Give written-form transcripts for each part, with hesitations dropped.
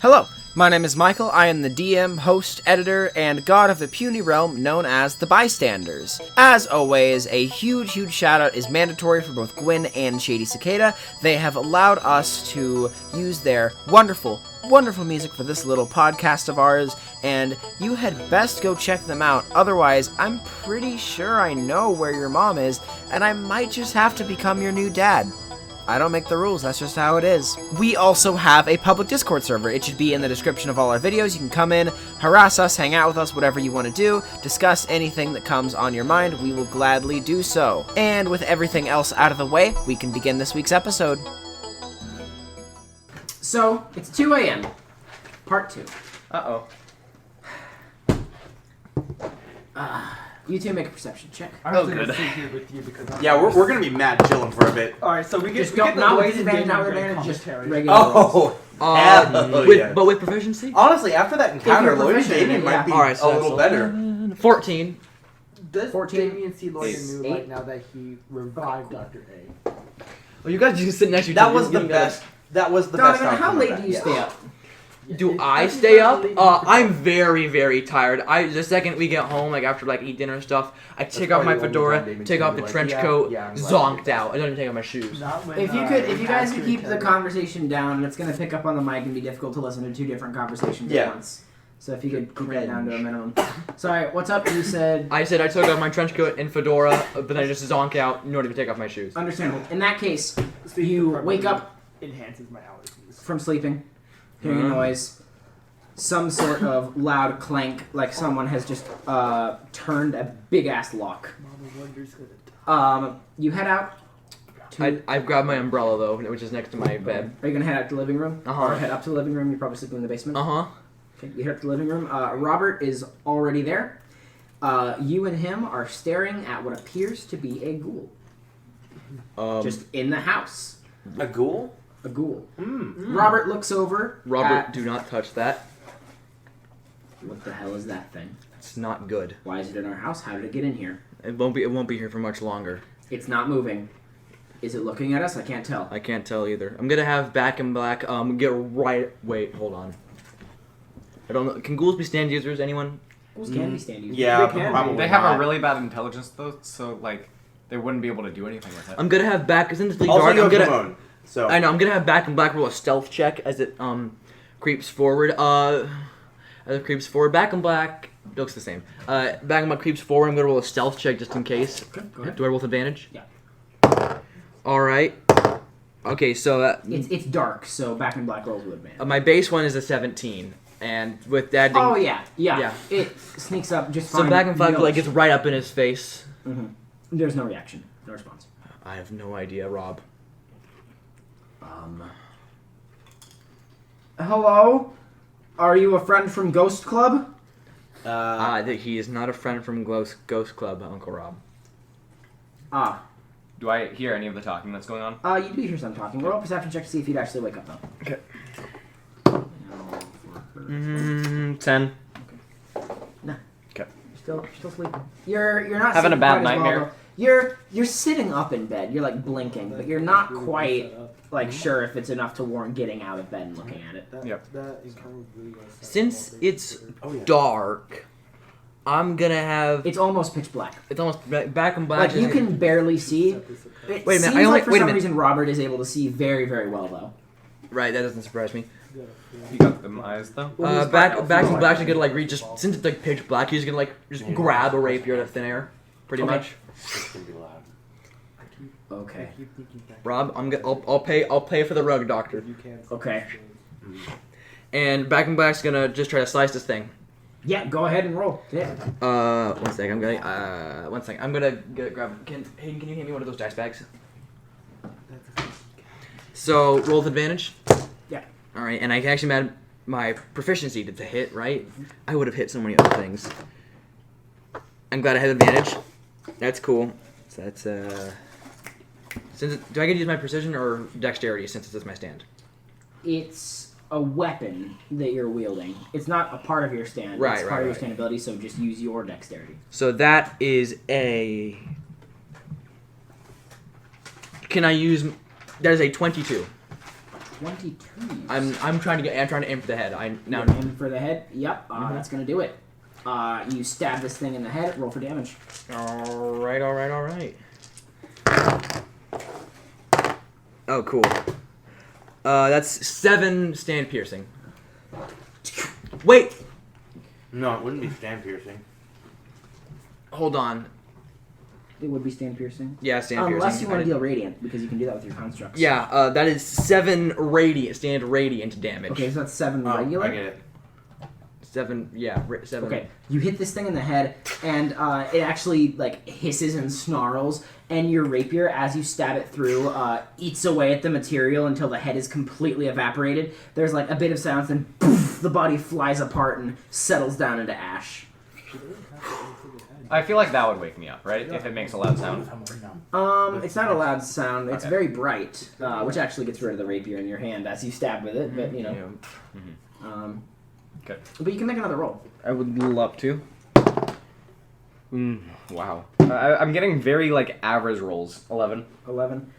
Hello, my name is Michael. I am the DM, host, editor, and god of the puny realm known as the Bystanders. As always, a huge shout out is mandatory for both Gwinn and Shady Cicada. They have allowed us to use their wonderful music for this little podcast of ours, and you had best go check them out. Otherwise, I'm pretty sure I know where your mom is, and I might just have to become your new dad. I don't make the rules, that's just how it is. We also have a public Discord server. It should be in the description of all our videos. You can come in, harass us, hang out with us, whatever you want to do, discuss anything that comes on your mind, we will gladly do so. And with everything else out of the way, we can begin this week's episode. So, it's 2 a.m. Part 2. Uh-oh. You two make a perception check. I'm going to sit here with you because we're gonna be mad chilling for a bit. Alright, so we get Just don't, the not with Blaze disadvantage, not with Game advantage, just commentary. regular rolls. But with proficiency? Honestly, after that encounter, you're Lloyd and proficient, Damien yeah. might be Alright, so a little better. 14. Does 14, Damien see Lloyd eight, new light now that he revived Dr. A? Oh, you guys just sit next to each That other. was the best. That was the best. Donovan, how outcome of late that. do you stay up? Do I stay up? I'm very tired. The second we get home, like after eat dinner and stuff, I take off my fedora, take off the trench coat, zonked out. I don't even take off my shoes. If you guys could keep the conversation down, and it's going to pick up on the mic and be difficult to listen to two different conversations at once. So if you could keep it down to a minimum. Sorry, what's up? You said... I said I took off my trench coat and fedora, but then I just zonk out in order to take off my shoes. Understandable. In that case, you wake up enhances my allergies. from sleeping, hearing a noise, some sort of loud clank, like someone has just turned a big-ass lock. Mama wonders who it. You head out. I've grabbed my umbrella, though, which is next to my bed. Are you going to head out to the living room? Uh-huh. Or head up to the living room? You're probably sleeping in the basement? Uh-huh. Okay, you head up to the living room. Robert is already there. You and him are staring at what appears to be a ghoul. Just in the house. A ghoul? A ghoul. Robert looks over Robert, do not touch that. What the hell is that thing? It's not good. Why is it in our house? How did it get in here? It won't be here for much longer. It's not moving. Is it looking at us? I can't tell. I can't tell either. I'm gonna have Back in Black get right. Wait, hold on. I don't know. Can ghouls be stand users? Anyone? Ghouls can be stand users. Yeah, They can probably. be. They have a really bad intelligence though, so they wouldn't be able to do anything with it. I'm gonna have Back. Isn't this Also, dark? you I'm have gonna. Ramon, so. I know. I'm gonna have Back in Black roll a stealth check as it creeps forward. As it creeps forward, Back in Black looks the same. Back in Black creeps forward. I'm gonna roll a stealth check just in case. Okay, go ahead. Do I roll with advantage? Yeah. All right. Okay, so It's dark, so Back in Black rolls with advantage. my base one is a 17, and with that, Oh yeah. Yeah. It sneaks up just so fine. Back in Black No gets right up in his face. There's no reaction, no response. I have no idea, Rob. Hello? Are you a friend from Ghost Club? He is not a friend from Ghost Club, Uncle Rob. Ah. Do I hear any of the talking that's going on? You do hear some talking. Roll a perception check to see if you'd actually wake up though. Okay. No, 10. Nah. Okay. You're still sleeping. You're not Having a sleeping bad quite as well, nightmare. though. You're sitting up in bed. You're like blinking, but you're not quite sure if it's enough to warrant getting out of bed and looking at it. Yep. Since it's dark, I'm gonna have. It's almost pitch black. It's almost Back in Black. Like you can barely see. It Wait a minute, seems I only- like for wait a some minute. reason Robert is able to see very, very well though. Right, that doesn't surprise me. You got them eyes though. Back in Black's gonna reach just since it's pitch black. He's gonna just grab a rapier out of thin air, pretty Okay. much. It's gonna be loud. Okay. Rob, I'll pay for the rug doctor. Okay. And Back in Black's gonna just try to slice this thing. Yeah, go ahead and roll. Yeah. 1 second. One second. I'm gonna grab. Hayden, can you hand me one of those dice bags? So roll with advantage. Yeah. All right, and I can actually add my proficiency to hit. Right? I would have hit so many other things. I'm glad I had advantage. That's cool. So that's do I get to use my precision or dexterity since it's my stand? It's a weapon that you're wielding. It's not a part of your stand. Right, it's part of your right. stand ability, so just use your dexterity. So that is a. Can I use? That is a 22. 22. I'm trying to aim for the head. Now aim for the head. Yep, that's gonna do it. You stab this thing in the head. Roll for damage. All right. Oh, cool. That's 7 stand piercing. Wait. No, it wouldn't be stand piercing. Hold on. It would be stand piercing. Yeah, stand piercing. Unless you want to deal radiant, because you can do that with your constructs. Yeah, that is 7 stand radiant damage. Okay, so that's 7 regular. I get it. 7. 7. Okay, you hit this thing in the head, and it actually like hisses and snarls, and your rapier, as you stab it through, eats away at the material until the head is completely evaporated. There's like a bit of silence, and poof, the body flies apart and settles down into ash. I feel like that would wake me up, right? If it makes a loud sound. It's not a loud sound. It's Okay. very bright, which actually gets rid of the rapier in your hand as you stab with it. But you know, Okay. But you can make another roll. I would love to. Wow. I'm getting very like average rolls. 11. 11.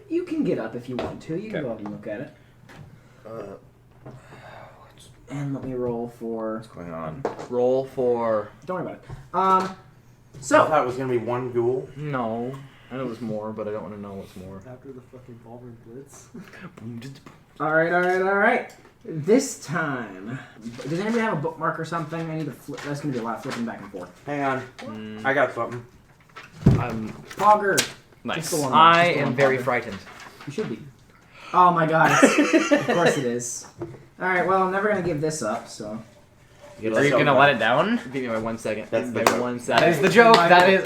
You can get up if you want to. You can go up and look at it. And let me roll for. What's going on? Roll for. Don't worry about it. I So thought it was gonna be 1 ghoul. No. I know it was more, but I don't want to know what's more. After the fucking Wolverine Blitz. all right. This time, does anybody have a bookmark or something? I need to flip. That's gonna be a lot of flipping back and forth. Hang on. I got something. Pogger. Nice. Just the one, I just the am one very Pogger. frightened. You should be. Oh my god. Of course it is. All right. Well, I'm never gonna give this up. So. Are you gonna let it down? Give me my 1 second. That's the Give me joke. 1 That second. is the joke. That is.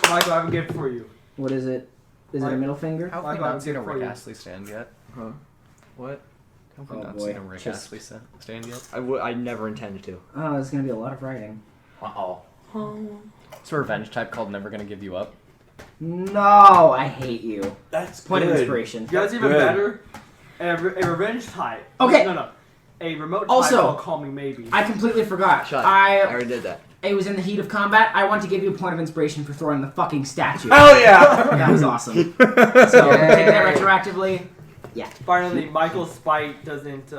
Michael, I have a gift for you. What is it? Is it a middle finger? How have we Michael, not seen a good for Rick you. Astley stand yet? Huh? What? How have we Oh, not boy. seen a Rick Just- Astley stand yet? I never intended to. Oh, there's gonna be a lot of writing. Uh-oh. It's a revenge type called Never Gonna Give You Up. No, I hate you. That's Point of good. inspiration. You guys even Good. better? A revenge type. Okay. No. A remote type Also, called Call Me Maybe. I completely forgot. Shut. I already did that. It was in the heat of combat. I want to give you a point of inspiration for throwing the fucking statue. Hell yeah! That was awesome. So take that retroactively. Finally, Michael's spite doesn't.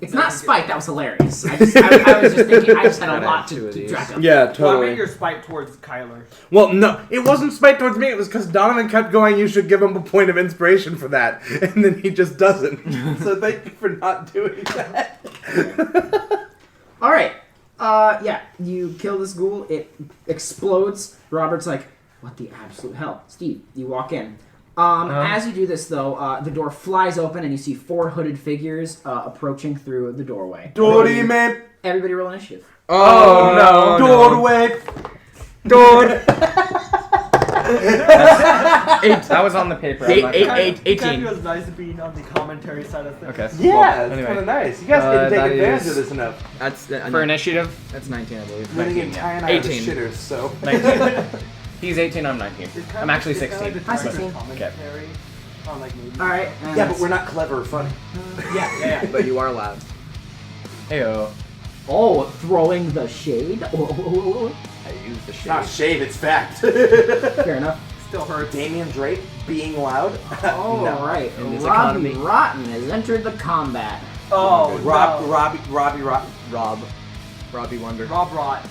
It's not spite. That was hilarious. I was just thinking. I just had a Gotta lot have two to of these. track up. Yeah, Well, I totally. meant your spite towards Kyler. Well, no, it wasn't spite towards me. It was because Donovan kept going, you should give him a point of inspiration for that. And then he just doesn't. So thank you for not doing that. All right. Yeah. You kill this ghoul. It explodes. Robert's like, "What the absolute hell?" Steve, you walk in. As you do this, though, the door flies open and you see 4 hooded figures approaching through the doorway. Dorime. Everybody roll initiative. Oh, no. Doorway. Door. That was on the paper. I'm not gonna- 18. Kind of feels nice being on the commentary side of things. Okay. Yeah, Well, it's anyway. kind of nice. You guys didn't that take advantage is- of this enough. That's For initiative, That's 19, I believe. Winning 19, and yeah. Ty and I are the 18. shitters, so. 19. He's 18, I'm 19. It's kind I'm of- actually it's kinda 16. like Hi, the 16. commentary on like movies. All right. and Yeah, but we're not clever or funny. Yeah. But you are loud. Heyo. Oh, throwing the shade. I use the It's not shade. shade, it's fact. Fair enough. Still hurts. Damian Drake being loud? All No. right. In this Robbie economy. Rotten has entered the combat. Oh, Robbie. Robbie Wonder. Rob Rot.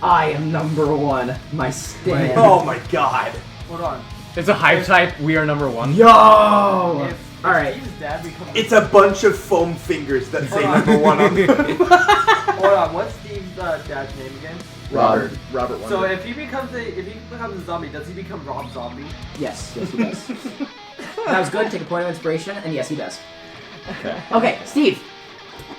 I am number 1. My stand. Oh my god. Hold on. It's a hype type. We are number 1. Yo! If All right. Steve's dad becomes. It's a bunch of foam fingers that say Hold on. number 1 on them. Hold on. What's Steve's dad's name again? Robert Wonder. So if he becomes a zombie, does he become Rob Zombie? Yes, he does. That was good. Take a point of inspiration, and yes, he does. Okay, Steve.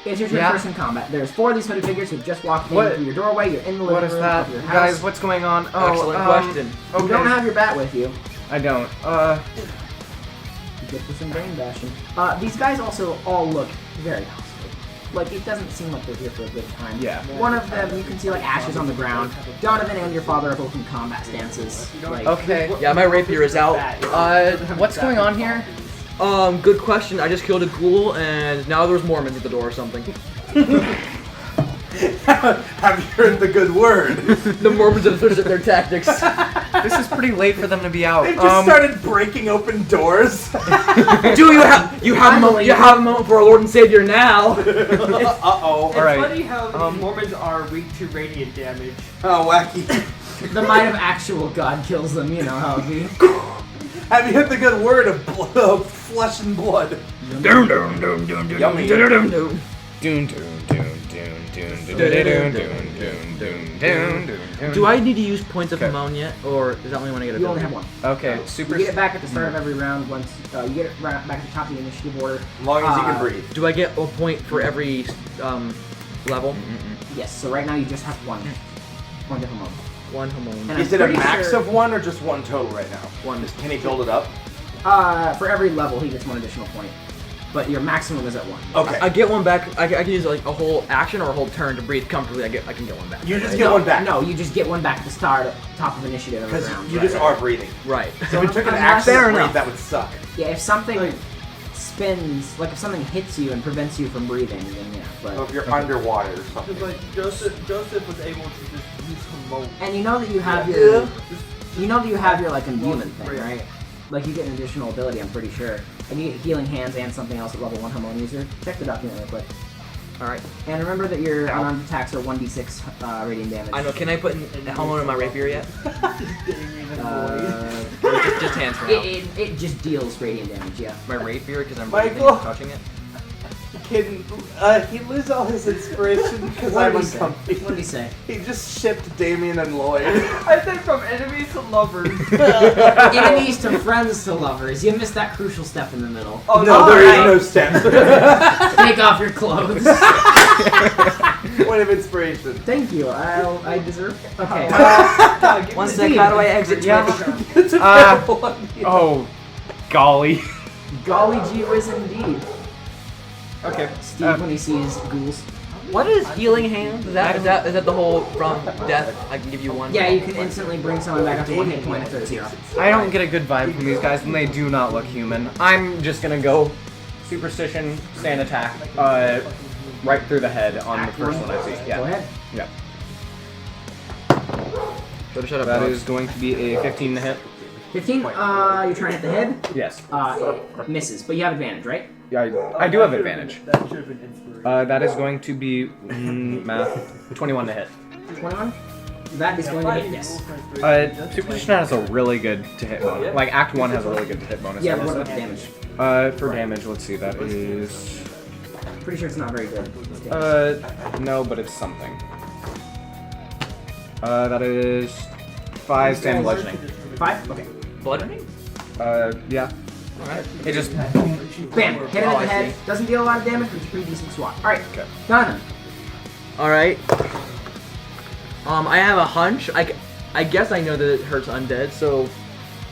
It's your turn Yeah? first in combat. There's 4 of these hooded figures who've just walked in What? through your doorway. You're in the living What is room that? of your house. Guys, what's going on? Oh, Excellent question. You Okay. don't have your bat with you. I don't. You get for some brain bashing. These guys also all look very hostile. Like, it doesn't seem like they're here for a good time. Yeah. One of them, you can see, like, ashes on the ground. Donovan and your father are both in combat stances. Like, Okay. Yeah, my rapier is out. What's going on here? Good question. I just killed a ghoul, and now there's Mormons at the door or something. Have you heard the good word? The Mormons have switched up their tactics. This is pretty late for them to be out. They just started breaking open doors. Do you have a moment for our Lord and Savior now? Uh-oh. It's Alright, funny how Mormons are weak to radiant damage. Oh, wacky. The might of actual God kills them, you know how it be. Have you heard the good word of flesh and blood? Yummy. Do I need to use points of Hamon yet, or is that only when I get a You only have one. Okay, You super. get it back at the start of every round. Once you get it back at the top of the initiative order. As long as you can breathe. Do I get a point for every level? Yes. So right now you just have one. One different mode. One Hamon. And Is I'm it a pretty max sure- of one or just one total right now? One. Can he build it up? For every level, he gets one additional point. But your maximum is at one. Okay. I get one back. I can use like a whole action or a whole turn to breathe comfortably. I can get one back. You just right? get one back. No, you just get one back at the start, top of initiative every Because round. you just are breathing. Right. So if it took an Unless- action Fair to breathe, enough. that would suck. Yeah, if something spins, like if something hits you and prevents you from breathing, then yeah. So But if you're underwater or something. Because like Joseph was able to just use Hamon. and you know that you have your, like imbuement thing, right? Like you get an additional ability, I'm pretty sure. And you get healing hands and something else at level 1 Hamon user. Check the document real quick. All right. And remember that your unarmed attacks are 1d6 radiant damage. I know. Can I put a Hamon in my rapier yet? Just hands for now. It just deals radiant damage, yeah. My rapier because I'm Michael. touching it. Can he lose all his inspiration because What I'm did he say? uncomfy? What did he say? He just shipped Damien and Lloyd. I think from enemies to lovers. Enemies to friends to lovers. You missed that crucial step in the middle. Oh No, there is no step. Take off your clothes. Point of inspiration. Thank you. I deserve it. Okay. One sec. How do I exit Twitch? It's a terrible idea. Oh, golly. Golly gee whiz indeed. Okay. Steve when he sees ghouls. What is healing hands? Is that the whole from death? I can give you one. Yeah, you can instantly bring someone back up to 1 hit point if they're 0. I don't get a good vibe from these guys, and they do not look human. I'm just gonna go superstition, stand attack, right through the head on the first one I see. Yeah. Go ahead. Yeah. Shut up. That dog. is going to be a 15 to hit. 15. You're trying to hit the head. Yes. It misses, but you have advantage, right? Yeah, I do have advantage. That should have been inspiration. That is going to be math 21 to hit. 21. That is going to hit. Yes. Superstition has a really good to hit bonus. Like Act 1 has a really good to hit bonus. Yeah. What about the damage? For damage, let's see. That is. Pretty sure it's not very good. No, but it's something. That is 5 stand bludgeoning. 5. Okay. Bludgeoning? Yeah. Alright. It just. Bam! Hit him Oh, in I the head. see. Doesn't deal a lot of damage, but it's a pretty decent swat. Alright, Okay. Donovan. Alright. I have a hunch. I guess I know that it hurts undead, so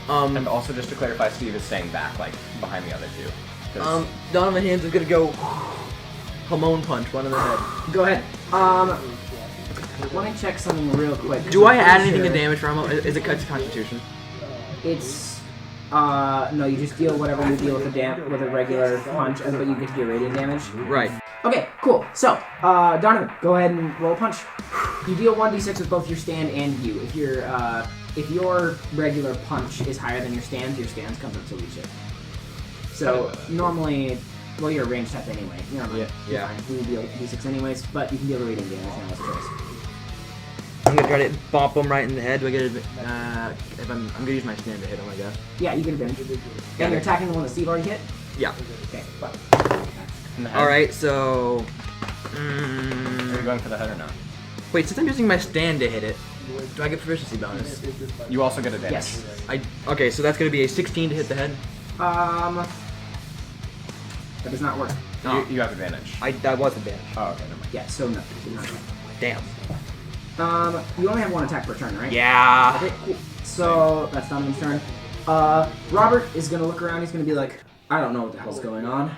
And also, just to clarify, Steve is staying back, like behind the other two. 'Cause- Donovan Hands is gonna go Hamon punch one in the head. Go ahead. Let me check something real quick. Do I I'm add pretty anything to sure damage for Hamon? Is it cut to Constitution? It's no, you just deal whatever you deal with a regular punch, but you get to do radiant damage. Right. Okay, cool. So, Donovan, go ahead and roll a punch. You deal 1d6 with both your stand and you. If your regular punch is higher than your stands comes up to reach it. So normally, well, you're a ranged type anyway. Normally, Yeah. you deal d6 anyways, but you can deal the radiant damage now as a choice. I'm gonna try to bump him right in the head. Do I get if I'm gonna use my stand to hit him, I guess. Yeah, you get advantage. And you're attacking the one that Steve already hit. Yeah. Okay, but in the head. All right. So. Are you going for the head or no? Wait, since I'm using my stand to hit it, do I get proficiency bonus? You also get advantage. yes. Okay, so that's gonna be a 16 to hit the head. That does not work. You have advantage. That was advantage. Oh, okay, never mind. Yeah, so no. Damn. You only have one attack per turn, right? Yeah. Okay, cool. So that's Donovan's turn. Robert is gonna look around. He's gonna be like, I don't know what the hell's going on,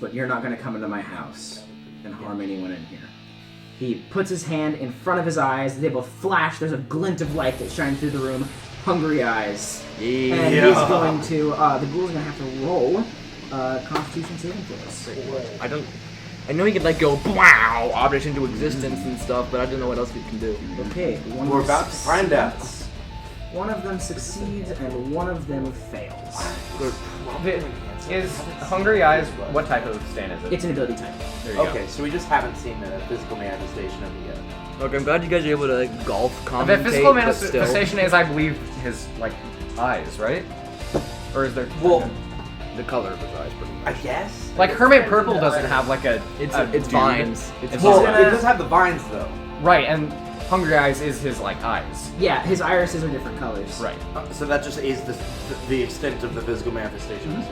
but you're not gonna come into my house and harm anyone in here. He puts his hand in front of his eyes. They both flash. There's a glint of light that shines through the room. Hungry eyes. And he's going to. The ghoul's gonna have to roll. Constitution saving throws. I know he can like go wow objects into existence and stuff, but I don't know what else he can do. Okay. We're about to find out. One of them succeeds and one of them fails. Is Hungry Eyes, what type of stand is it? It's an ability type. There you Okay, so we just haven't seen the physical manifestation of it yet. Look, I'm glad you guys are able to like, golf go. commentate. The physical but still. manifestation is, I believe, his like eyes, right? Or is there? Well, The color of his eyes, pretty I much. guess. Like Hermit Purple doesn't have like a. It's dude. vines. It's Well, vines. it does have the vines though. Right, and Hungry Eyes is his like eyes. Yeah, his irises are different colors. Right. So that just is the extent of the physical manifestation.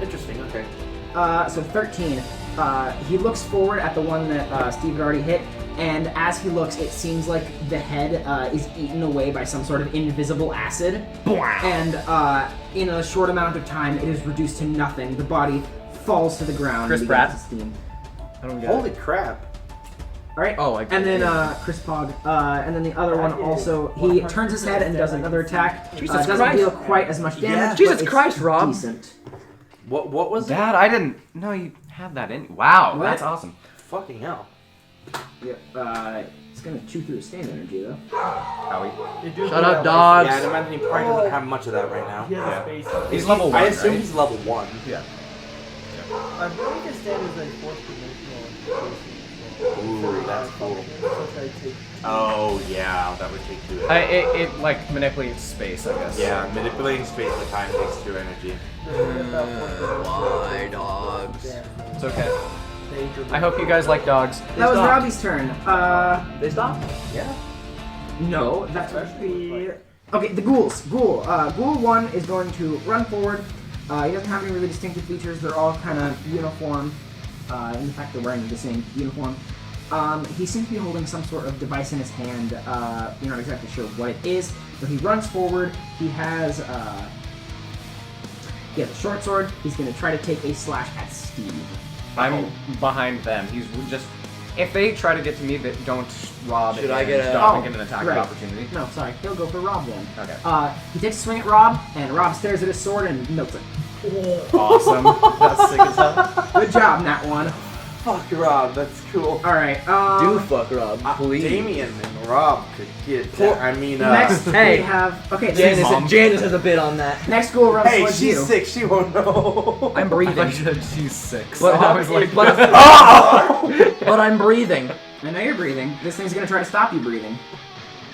Interesting. Okay. So 13. He looks forward at the one that Steve had already hit, and as he looks, it seems like the head is eaten away by some sort of invisible acid. And in a short amount of time, it is reduced to nothing. The body falls to the ground. Chris and Pratt? begins to steam. I don't get Holy it. crap! All right. Oh, I and then Chris Pog, and then the other one also. He turns his head and does another attack. Jesus doesn't Christ. deal quite as much damage. but Jesus it's Christ, Rob. Decent. What was that? Dad, I didn't know you had that in. Wow, What? that's awesome. Fucking hell! Yep. It's gonna chew through his stand energy though. Howie. Shut up, dogs. Yeah, I'd imagine he probably doesn't have much of that right now. Yeah. He's level 1, I assume right? he's level 1. Yeah. I believe his stand is like fourth dimensional. Ooh, that's cool. Oh yeah, that would take 2 energy. It like manipulates space, I guess. Yeah, manipulating space with time takes 2 energy. Why, dogs? It's okay. I hope you guys like dogs. That was stopped. Robbie's turn. They stopped? Yeah. No, that would be... Okay, the ghouls. Ghoul 1 is going to run forward. He doesn't have any really distinctive features. They're all kind of uniform. In fact, they're wearing the same uniform. He seems to be holding some sort of device in his hand. You're not exactly sure what it is, but he runs forward. He has a short sword. He's going to try to take a slash at Steve. I'm behind them. He's just. If they try to get to me, that don't Rob. Should I get a- Donovan get an attack right. of opportunity? No, sorry. He'll go for Rob then. Okay. He takes a swing at Rob, and Rob stares at his sword and melts it. Awesome. That's sick as hell. Good job, Nat 1. Fuck Rob, that's cool. Alright, Do fuck Rob, please. Damien and Rob could get Poor- that. I mean, next Hey. we have... Okay, Janice has a bit on that. next ghoul runs hey, towards she's you. sick, she won't know. I'm breathing. She's 6. But, I was like, but I'm breathing. I know you're breathing. This thing's gonna try to stop you breathing.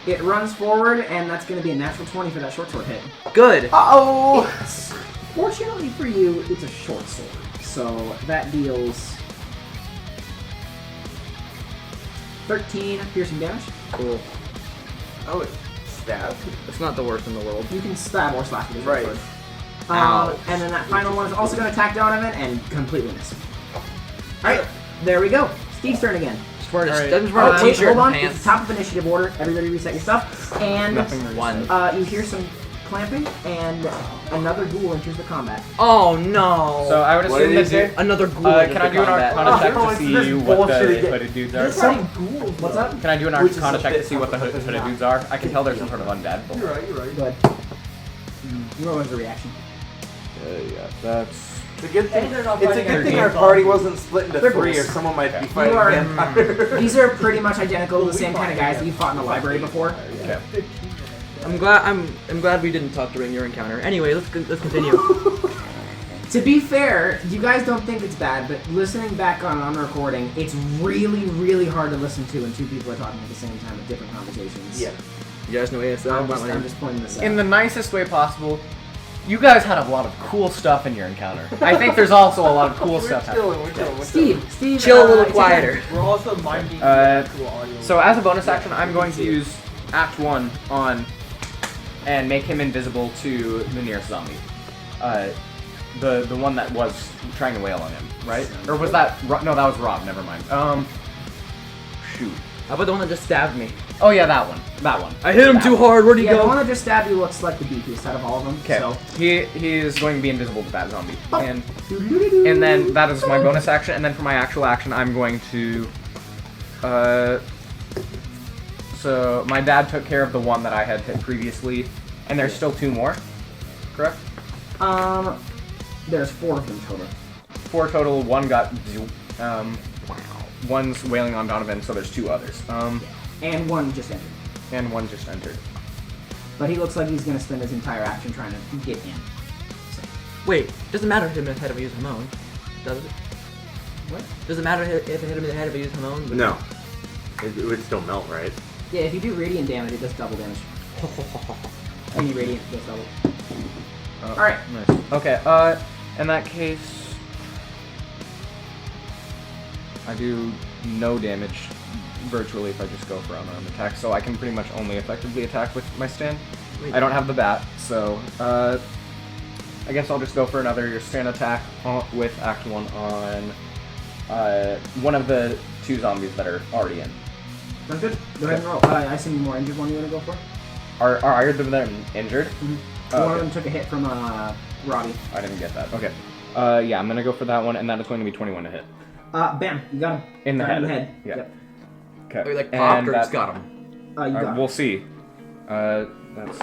It runs forward, and that's gonna be a natural 20 for that short sword hit. Good. Uh-oh! Fortunately for you, it's a short sword. So that deals 13 piercing damage. Cool. Oh, it stabbed. It's not the worst in the world. You can stab or slash with a short Right. sword. Ouch. And then that final one is also gonna attack Donovan and completely miss. Alright, there we go. Steve's turn again. Just wearing a, Alright. I'm just wearing a Wait, t-shirt hold on. and It's pants. the top of initiative order. Everybody reset your stuff. And Nothing One. you hear some clamping, and another ghoul enters the combat. Oh no. So I would What did assume he that. do? Another ghoul. Can I do an Arcana check Oh, to it's see this what the bullshit again. hooded dudes are? What's up? Can I do an Which is Arcana a check to bit see what the hooded dudes are? I can tell there's some sort of undead. You're right. Good. Roll as a reaction. Yeah, that's. It's a good thing, And they're not it's a fighting good thing our our party wasn't split into They're 3 or ghouls. someone might be You fighting are- vampires. These are pretty much identical to the same kind of guys that you fought in the library before. Okay. I'm glad we didn't talk during your encounter. Anyway, let's continue. To be fair, you guys don't think it's bad, but listening back on recording, it's really, really hard to listen to when two people are talking at the same time with different conversations. Yeah. You guys know ASL? I'm just pointing this out. In the nicest way possible, you guys had a lot of cool stuff in your encounter. I think there's also a lot of cool stuff happening. We're chilling. Steve, Chill a little it's your quieter. turn. We're also minding actual audio. So as a bonus action, I'm going to use Act 1 on and make him invisible to the nearest zombie. The one that was trying to wail on him, right? Or was that no? That was Rob. Never mind. Shoot. How about the one that just stabbed me? Oh yeah, that one. That one. I hit him too hard. Where'd he Yeah, the go? one that just stabbed you looks like the beefiest out of all of them. Okay. So. He is going to be invisible to that zombie, Oh. and then that is my bonus action. And then for my actual action, I'm going to. So my dad took care of the one that I had hit previously, and there's still 2 more. Correct. There's 4 of them total. 4 total. 1 got. One's wailing on Donovan, so there's 2 others. And 1 just entered. And 1 just entered. but he looks like he's going to spend his entire action trying to get in. Wait, doesn't matter if hit him in the head if I use Hamon, does it? What? Does it matter if I hit him in the head if I use Hamon? No. It would still melt, right? Yeah, if you do radiant damage, it does double damage. Any radiant does double. Alright. Nice. Okay, in that case, I do no damage virtually if I just go for unarmed attack, so I can pretty much only effectively attack with my stand. Wait. I don't have the bat, so I guess I'll just go for another stand attack with Act 1 on one of the 2 zombies that are already in. Sounds good. Go ahead and roll. I assume the more injured one you want to go for? Are either of them injured? Mm-hmm. Oh, One of okay. them took a hit from Robbie. I didn't get that. Okay. Yeah, I'm gonna go for that one, and that is going to be 21 to hit. Bam, you got him. In the Right head. in the head. Yeah. Yep. Okay. Wait, like popped or that- just got him? You got him. We'll see. That's.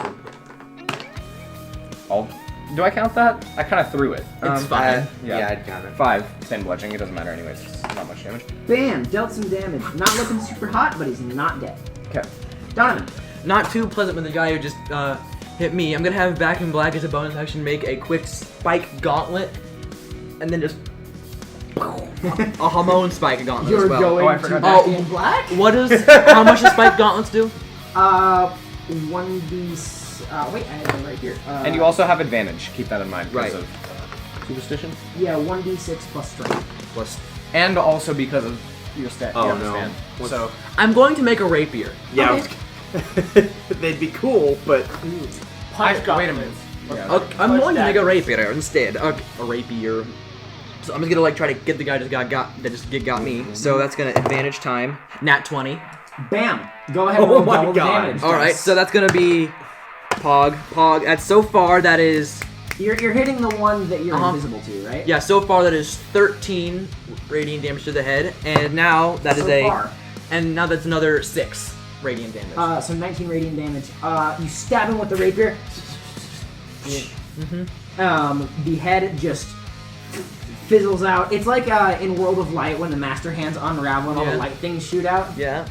Do I count that? I kind of threw it. It's fine. Yeah. I'd count it. 5 stand bludgeoning. It doesn't matter anyways. It's not much damage. Bam, dealt some damage. Not looking super hot, but he's not dead. Okay. Donovan. Not too pleasant with the guy who just hit me. I'm gonna have Back in Black as a bonus action make a quick spike gauntlet, and then just a Hamon spike gauntlet You're as well. going Oh, I to forgot. back Oh. in black? What is? How much does spike gauntlets do? 1d... wait, I have it right here. And you also have advantage. Keep that in mind because Right. of superstition. Yeah, 1d6 plus strength. Plus, And also because of your stand. Oh, your no. stand. What's- So I'm going to make a rapier. Yeah. Okay. They'd be cool, but Punch wait a minute. Yeah. Okay, I'm going to make a rapier instead. A rapier. So I'm just gonna like try to get the guy that got me. So that's gonna advantage time. Nat 20. Bam! Go ahead and roll Oh my double God. damage. All right, so that's gonna be Pog. That's so far that is You're hitting the one that you're Uh-huh. invisible to, right? yeah. So far that is 13 radiant damage to the head, and now that is So far. and now that's another 6 radiant damage. So 19 radiant damage. You stab him with the rapier. The head just fizzles out. It's like in World of Light when the Master Hands unravel and all Yeah. the light things shoot out. Yeah.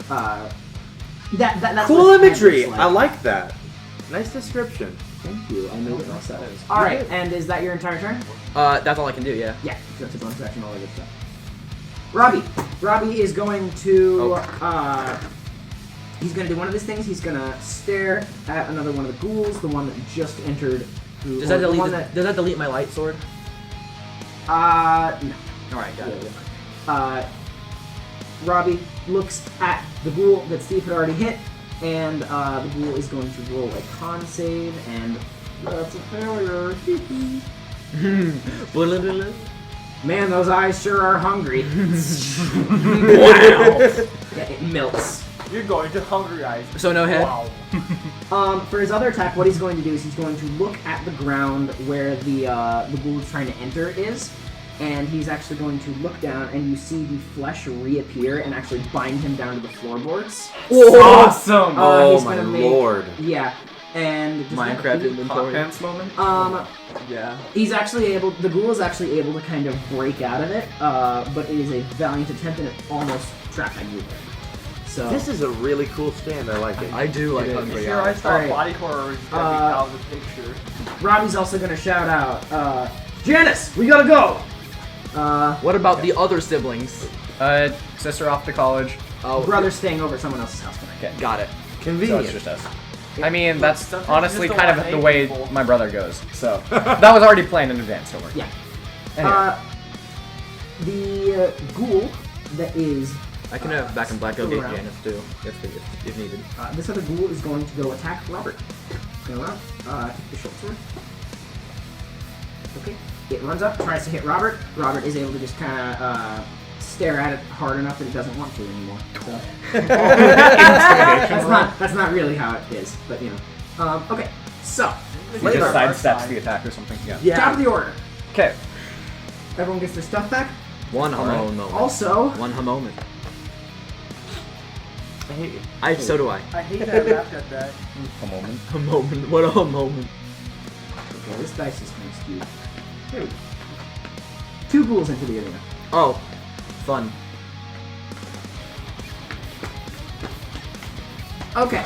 That's cool what his head imagery. looks I like. like that. Nice description. Thank you. I made it myself. All right, and is that your entire turn? That's all I can do. Yeah. Yeah, that's a bonus action, all that good stuff. Robbie is going to, he's going to do one of his things. He's going to stare at another one of the ghouls, the one that just entered. Does that the delete? one that, Does that delete my light sword? no. All right, got it. Robbie looks at the ghoul that Steve had already hit, and the ghoul is going to roll a con save, and that's a failure. Man, those eyes sure are hungry. Wow! Yeah, it melts. You're going to Hungry Eyes. So no head. Wow. For his other attack, what he's going to do is he's going to look at the ground where the ghoul is trying to enter is, and he's actually going to look down, and you see the flesh reappear and actually bind him down to the floorboards. Awesome! He's my gonna lord. Yeah, and just Minecraft Hot inventory. pants moment. Yeah. he's actually able. The ghoul is actually able to kind of break out of it, but it is a valiant attempt, and it almost trapped you there. So This is a really cool stand. I like it. I do like It is. Hungry If your Eyes. eyes stop Alright. body horror, it's gonna be out of the picture. Robbie's also going to shout out, Janice, we gotta go. What about the other siblings? Sister off to college. Oh, Brother's staying over at someone else's house tonight. Okay. got it. So Convenient. it's just us. I mean, that's Sometimes honestly you just kind don't of want the way people. my brother goes. So that was already planned in advance. Don't worry. Yeah. Anyway. The ghoul that is I can have Back in Black go Go get around. Janice too, if needed. this other ghoul is going to go attack Robert. Go around. Take the short sword. Okay. It runs up, tries to hit Robert. Robert is able to just kind of stare at it hard enough that he doesn't want to anymore. So. that's not really how it is, but you know. Okay. So He just sidesteps the attack or something. Yeah. top of the order. Okay. Everyone gets their stuff back. One Hamon moment. Also, One moment. I hate you. So do I. I hate that I laughed at that. A moment. A moment. What a moment. okay, this dice is kind of skewed. Here we go. 2 ghouls into the arena. Oh, fun. Okay.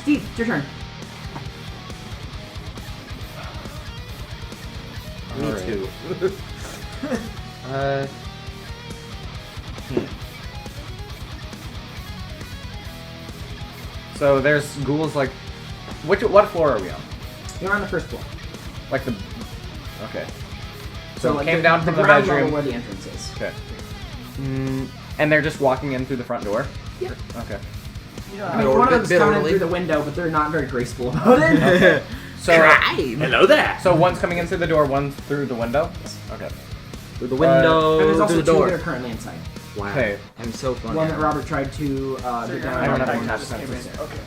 Steve, it's your turn. Me Alright. too. So there's ghouls like, what floor are we on? You're on the first floor. Like the, okay. So like came down from the ground level bedroom. where the entrance is. Okay. And they're just walking in through the front door? Yeah. Okay. I mean, one of them's coming in through the window, but they're not very graceful about it. Okay. So, Hello there. so one's coming in through the door, one's through the window? Okay. Through the window, And there's also through two the that are door. currently inside. Wow. Okay. I'm so funny. One that Robert tried to get down. I don't have on any the touch just came senses. in. Okay.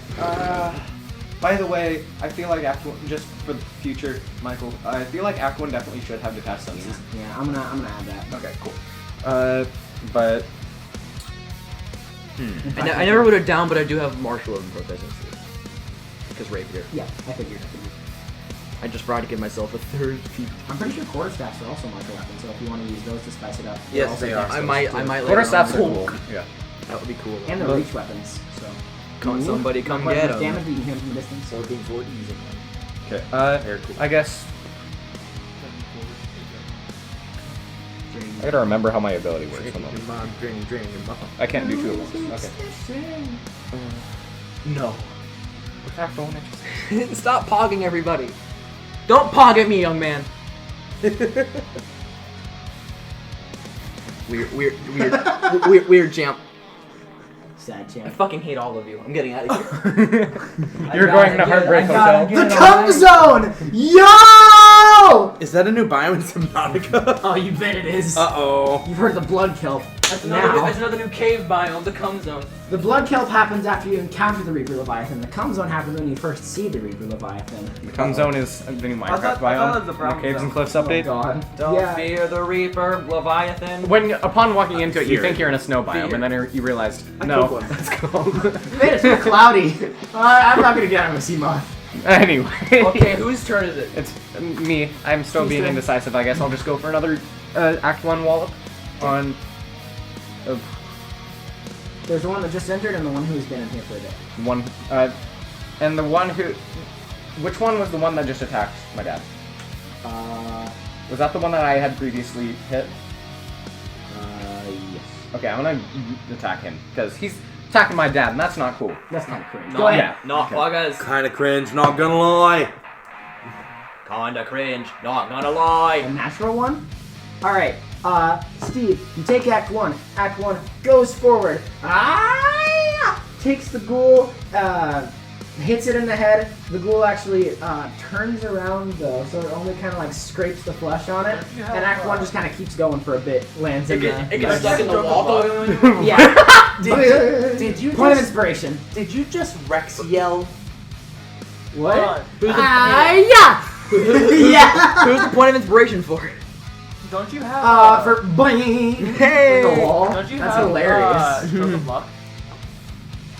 By the way, I feel like Act 1, just for the future, Michael, I feel like Act 1 definitely should have detached senses. Yeah, I'm gonna add that. Okay, cool. But I never wrote it down, but I do have martial and proficiency. Because rapier. Yeah, I figured. I just tried to give myself a third feat. I'm pretty sure quarterstaffs are also martial weapons, so if you want to use those to spice it up. Yes, also they are. dex I based, might too. quarterstaffs are later on. cool. Yeah. That would be cool. though. And they're reach weapons, so. Come somebody, come Quite get much 'em. damage, but you can hit them from a distance. Looking for easy. Okay. Very cool. I guess I gotta remember how my ability works. Hold on. I can't do two at once. Okay. No. Act 1, interesting. Stop pogging everybody. Don't pog at me, young man. Weird champ. Sad I champ. fucking hate all of you. I'm getting out of here. You're going to Heartbreak Hotel. The cum zone! Yo! Is that a new biome in Subnautica? Oh, you bet it is. Uh-oh. You've heard the blood kelp. That's Now, another new cave biome, the cum zone. the blood kelp happens after you encounter the Reaper Leviathan. The cum zone happens when you first see the Reaper Leviathan. The Cum Zone is the new I Minecraft thought it was biome. the The brown Caves and zone. Cliffs update. God. Don't Yeah. fear the Reaper, Leviathan. When upon walking into it, you Fear think it. you're in a snow biome, Fear. and then you realized I no. killed one. That's cold. You made it so cloudy. I'm not gonna get out of a sea moth. Anyway. Okay, whose turn is it? It's me. I'm still being Tuesday. indecisive. I guess I'll just go for another Act 1 wallop on. There's the one that just entered and the one who's been in here for a bit. One, and the one who, which one was the one that just attacked my dad? Was that the one that I had previously hit? Yes. Okay, I'm gonna attack him because he's attacking my dad, and that's not cool. That's kind of cringe. No, Go ahead. Not poggers. Kinda cringe, not gonna lie. Kinda cringe. Not gonna lie. A natural one? Alright, Steve, you take Act 1. Act 1 goes forward. Takes the ghoul, hits it in the head. The ghoul actually turns around though, so it only kind of like scrapes the flesh on it. And Act 1 just kind of keeps going for a bit. Lands in It gets stuck in the wall. Yeah. Did you Point of just, inspiration. did you just Rex yell? What? Who's the, Yeah! Yeah! who's the point of inspiration for? Don't you have For boing! Hey! The wall. Don't you That's have hilarious. Stroke of Luck?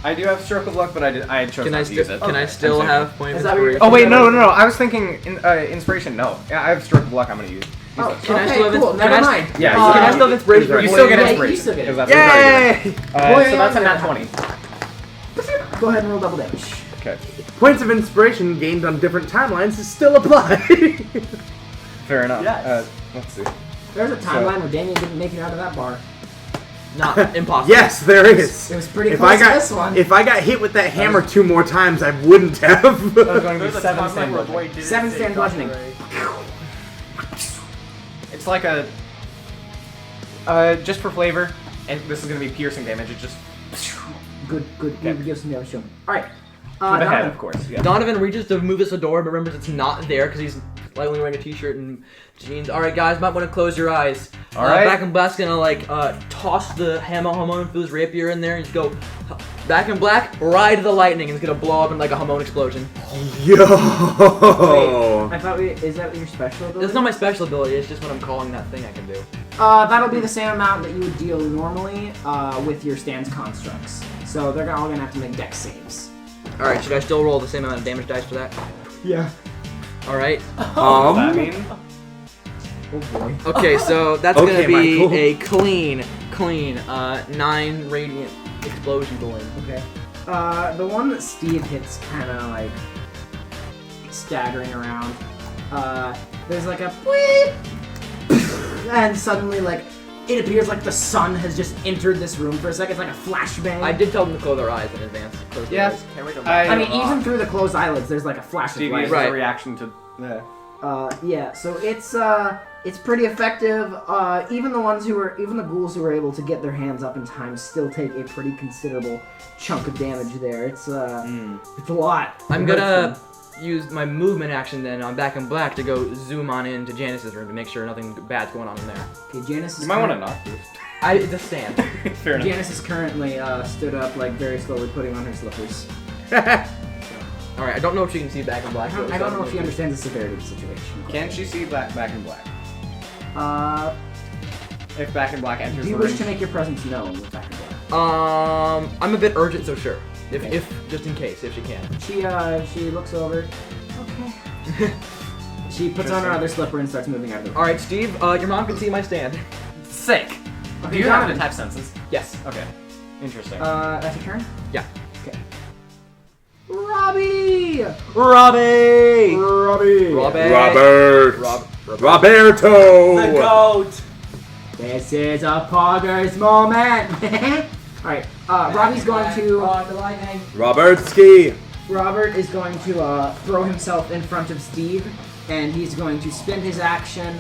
I do have Stroke of Luck, but I chose Can I not to use it. can I still I'm have point of Is that what you're- inspiration? Oh wait, no. I was thinking inspiration. No, yeah, I have Stroke of Luck. I'm gonna use. Oh, Can I okay, still have cool. ins- Never can I- mind. Yeah, Can I still have inspiration for You still get Yeah, you inspiration. still get it. Because that's Yay! so that's a nat 20. Go ahead and roll double damage. Okay, Points of inspiration gained on different timelines still apply. fair enough. Yes. Let's see. There's a timeline where Damien didn't make it out of that bar. Not impossible. Yes, there is. It was pretty If close I got to this one. if I got hit with that hammer 2 more times, I wouldn't have. That was going to be There's a 7 timeline stand where bludgeoning. Boyd didn't 7 say stand bludgeoning. copyright. It's like a just for flavor, and this is gonna be piercing damage. It just Good. Okay. You give some damage to him. Alright. to the head, Donovan. of course. Yeah. Donovan reaches to move us a door, but remembers it's not there because he's like only wearing a t-shirt and jeans. All right, guys, might want to close your eyes. All right. Back in Black's gonna like toss the hammer Hamon through his rapier in there and just go. Back in Black, ride the lightning, and it's gonna blow up in like a Hamon explosion. Yo. I thought is that your special ability? It's not my special ability. It's just what I'm calling that thing I can do. That'll be the same amount that you would deal normally with your stance constructs. So they're all gonna have to make dex saves. All right, should I still roll the same amount of damage dice for that? Yeah. All right. What does that mean? Oh boy. Okay, so that's Okay, gonna be Michael. a clean 9 radiant explosion going. Okay. The one that Steve hits kind of like staggering around. There's like a bleep, and suddenly like it appears like the sun has just entered this room for a second. It's like a flashbang. I did tell them to close their eyes in advance. Close their eyes. Can't wait to I mean, even through the closed eyelids, there's like a flash of Stevie light. is Right. a reaction to. Yeah, so it's pretty effective. Even the ghouls who were able to get their hands up in time still take a pretty considerable chunk of damage there. It's a lot. I'm gonna use my movement action then on Back in Black to go zoom on into Janice's room to make sure nothing bad's going on in there. Okay, Janice is You might want to knock boost. I just stand. Fair enough. Janice is currently stood up, like very slowly putting on her slippers. All right, I don't know if she can see Back in Black. I don't know if she understands the severity of the situation. Can she see Back in Black? Uh, If Back in Black enters do you the wish room? to make your presence known with Back in Black? I'm a bit urgent, so sure. If just in case, if she can. She looks over. Okay. She puts on her other slipper and starts moving out of the room. All right, Steve, your mom can see my stand. Sick. Okay, Do you have John. an attack senses? Yes. Okay. Interesting. That's your turn? Yeah. Okay. Robbie! Robbie. Robbie! Robert. Rob. Roberto. The goat. This is a poggers moment! Alright, Robbie's going to... Robertski. Robert is going to throw himself in front of Steve, and he's going to spend his action,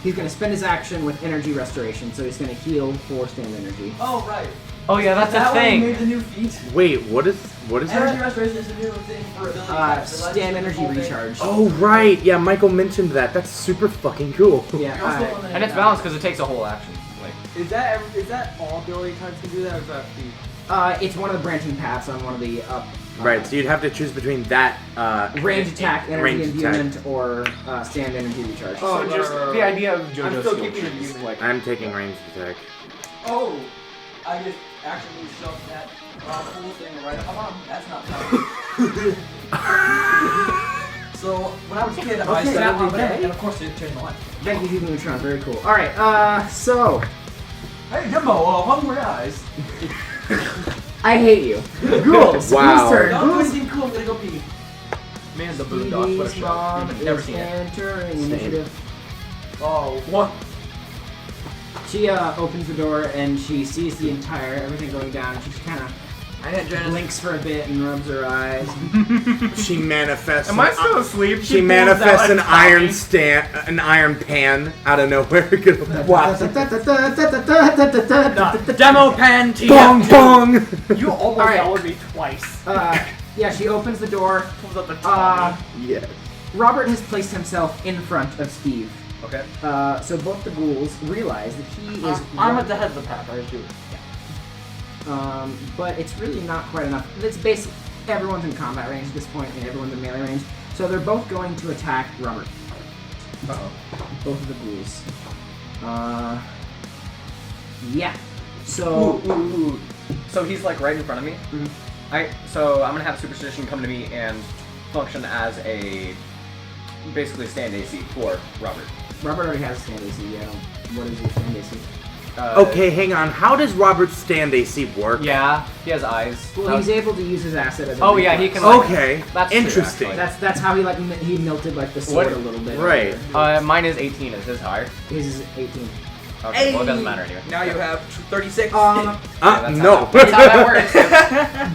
he's going to spend his action with energy restoration, so he's going to heal 4 stand energy. Oh, right. Oh yeah, that's Is that a why you thing. made the new feat? Wait, what is Energy that? restoration is a new thing for ability types. It lets you Stand do the energy whole thing. recharge. Oh right, yeah. Michael mentioned that. That's super fucking cool. Yeah, You're also the one that And it's balanced because it takes a whole action. Like, Is that all ability types can do that, or is that the... it's one of the branching paths on one of the Right, so you'd have to choose between that range attack, energy range attack. imbuement, or stand energy recharge. Oh, so just the idea of JoJo's I'm still skill keeping it trees, human. like I'm taking ranged attack. Oh! I just actually shoved that whole thing right up my mom. That's not fun. So, when I was a kid, I Okay, sat on okay. it, and of course it turned on. Thank you, Hugo Neutron. Very cool. Alright, so... Hey, Jumbo, hungry eyes. I hate you. Ghouls! Wow. Whose turn? Don't do Who's anything cool, I'm gonna go pee. Man, the Boondocks, what a Stevie's show. mom Never is seen it. entering initiative. Oh, what? She opens the door and she sees the entire everything going down. And she kind of I had Janice. blinks for a bit and rubs her eyes. She manifests. Am I still asleep? She pulls manifests out an a iron coffee. an iron pan out of nowhere. Wow. Demo pan TF. Bong bong. You almost Alright. yelled at me twice. Yeah, she opens the door. Pulls up the top. Yes. Robert has placed himself in front of Steve. Okay. So both the ghouls realize that he is. I'm at the head of the pack, I assume. But it's really not quite enough. It's basically everyone's in combat range at this point, and everyone's in melee range. So they're both going to attack Robert. Both of the ghouls. Yeah. So. Ooh. So he's like right in front of me. So I'm gonna have Superstition come to me and function as a basically stand AC for Robert. Robert already has stand AC. Yeah. What is your stand AC? Okay, hang on. How does Robert's stand AC work? Yeah, he has eyes. Well, he's able to use his asset as a Oh yeah, he reflex. can. Like, Okay. That's true, Interesting. actually. That's how he he melted like the sword What? a little bit. Right. Mine is 18. Is his higher? His is 18. Okay, well it doesn't matter anyway. Now you have 36. No. That's how that works.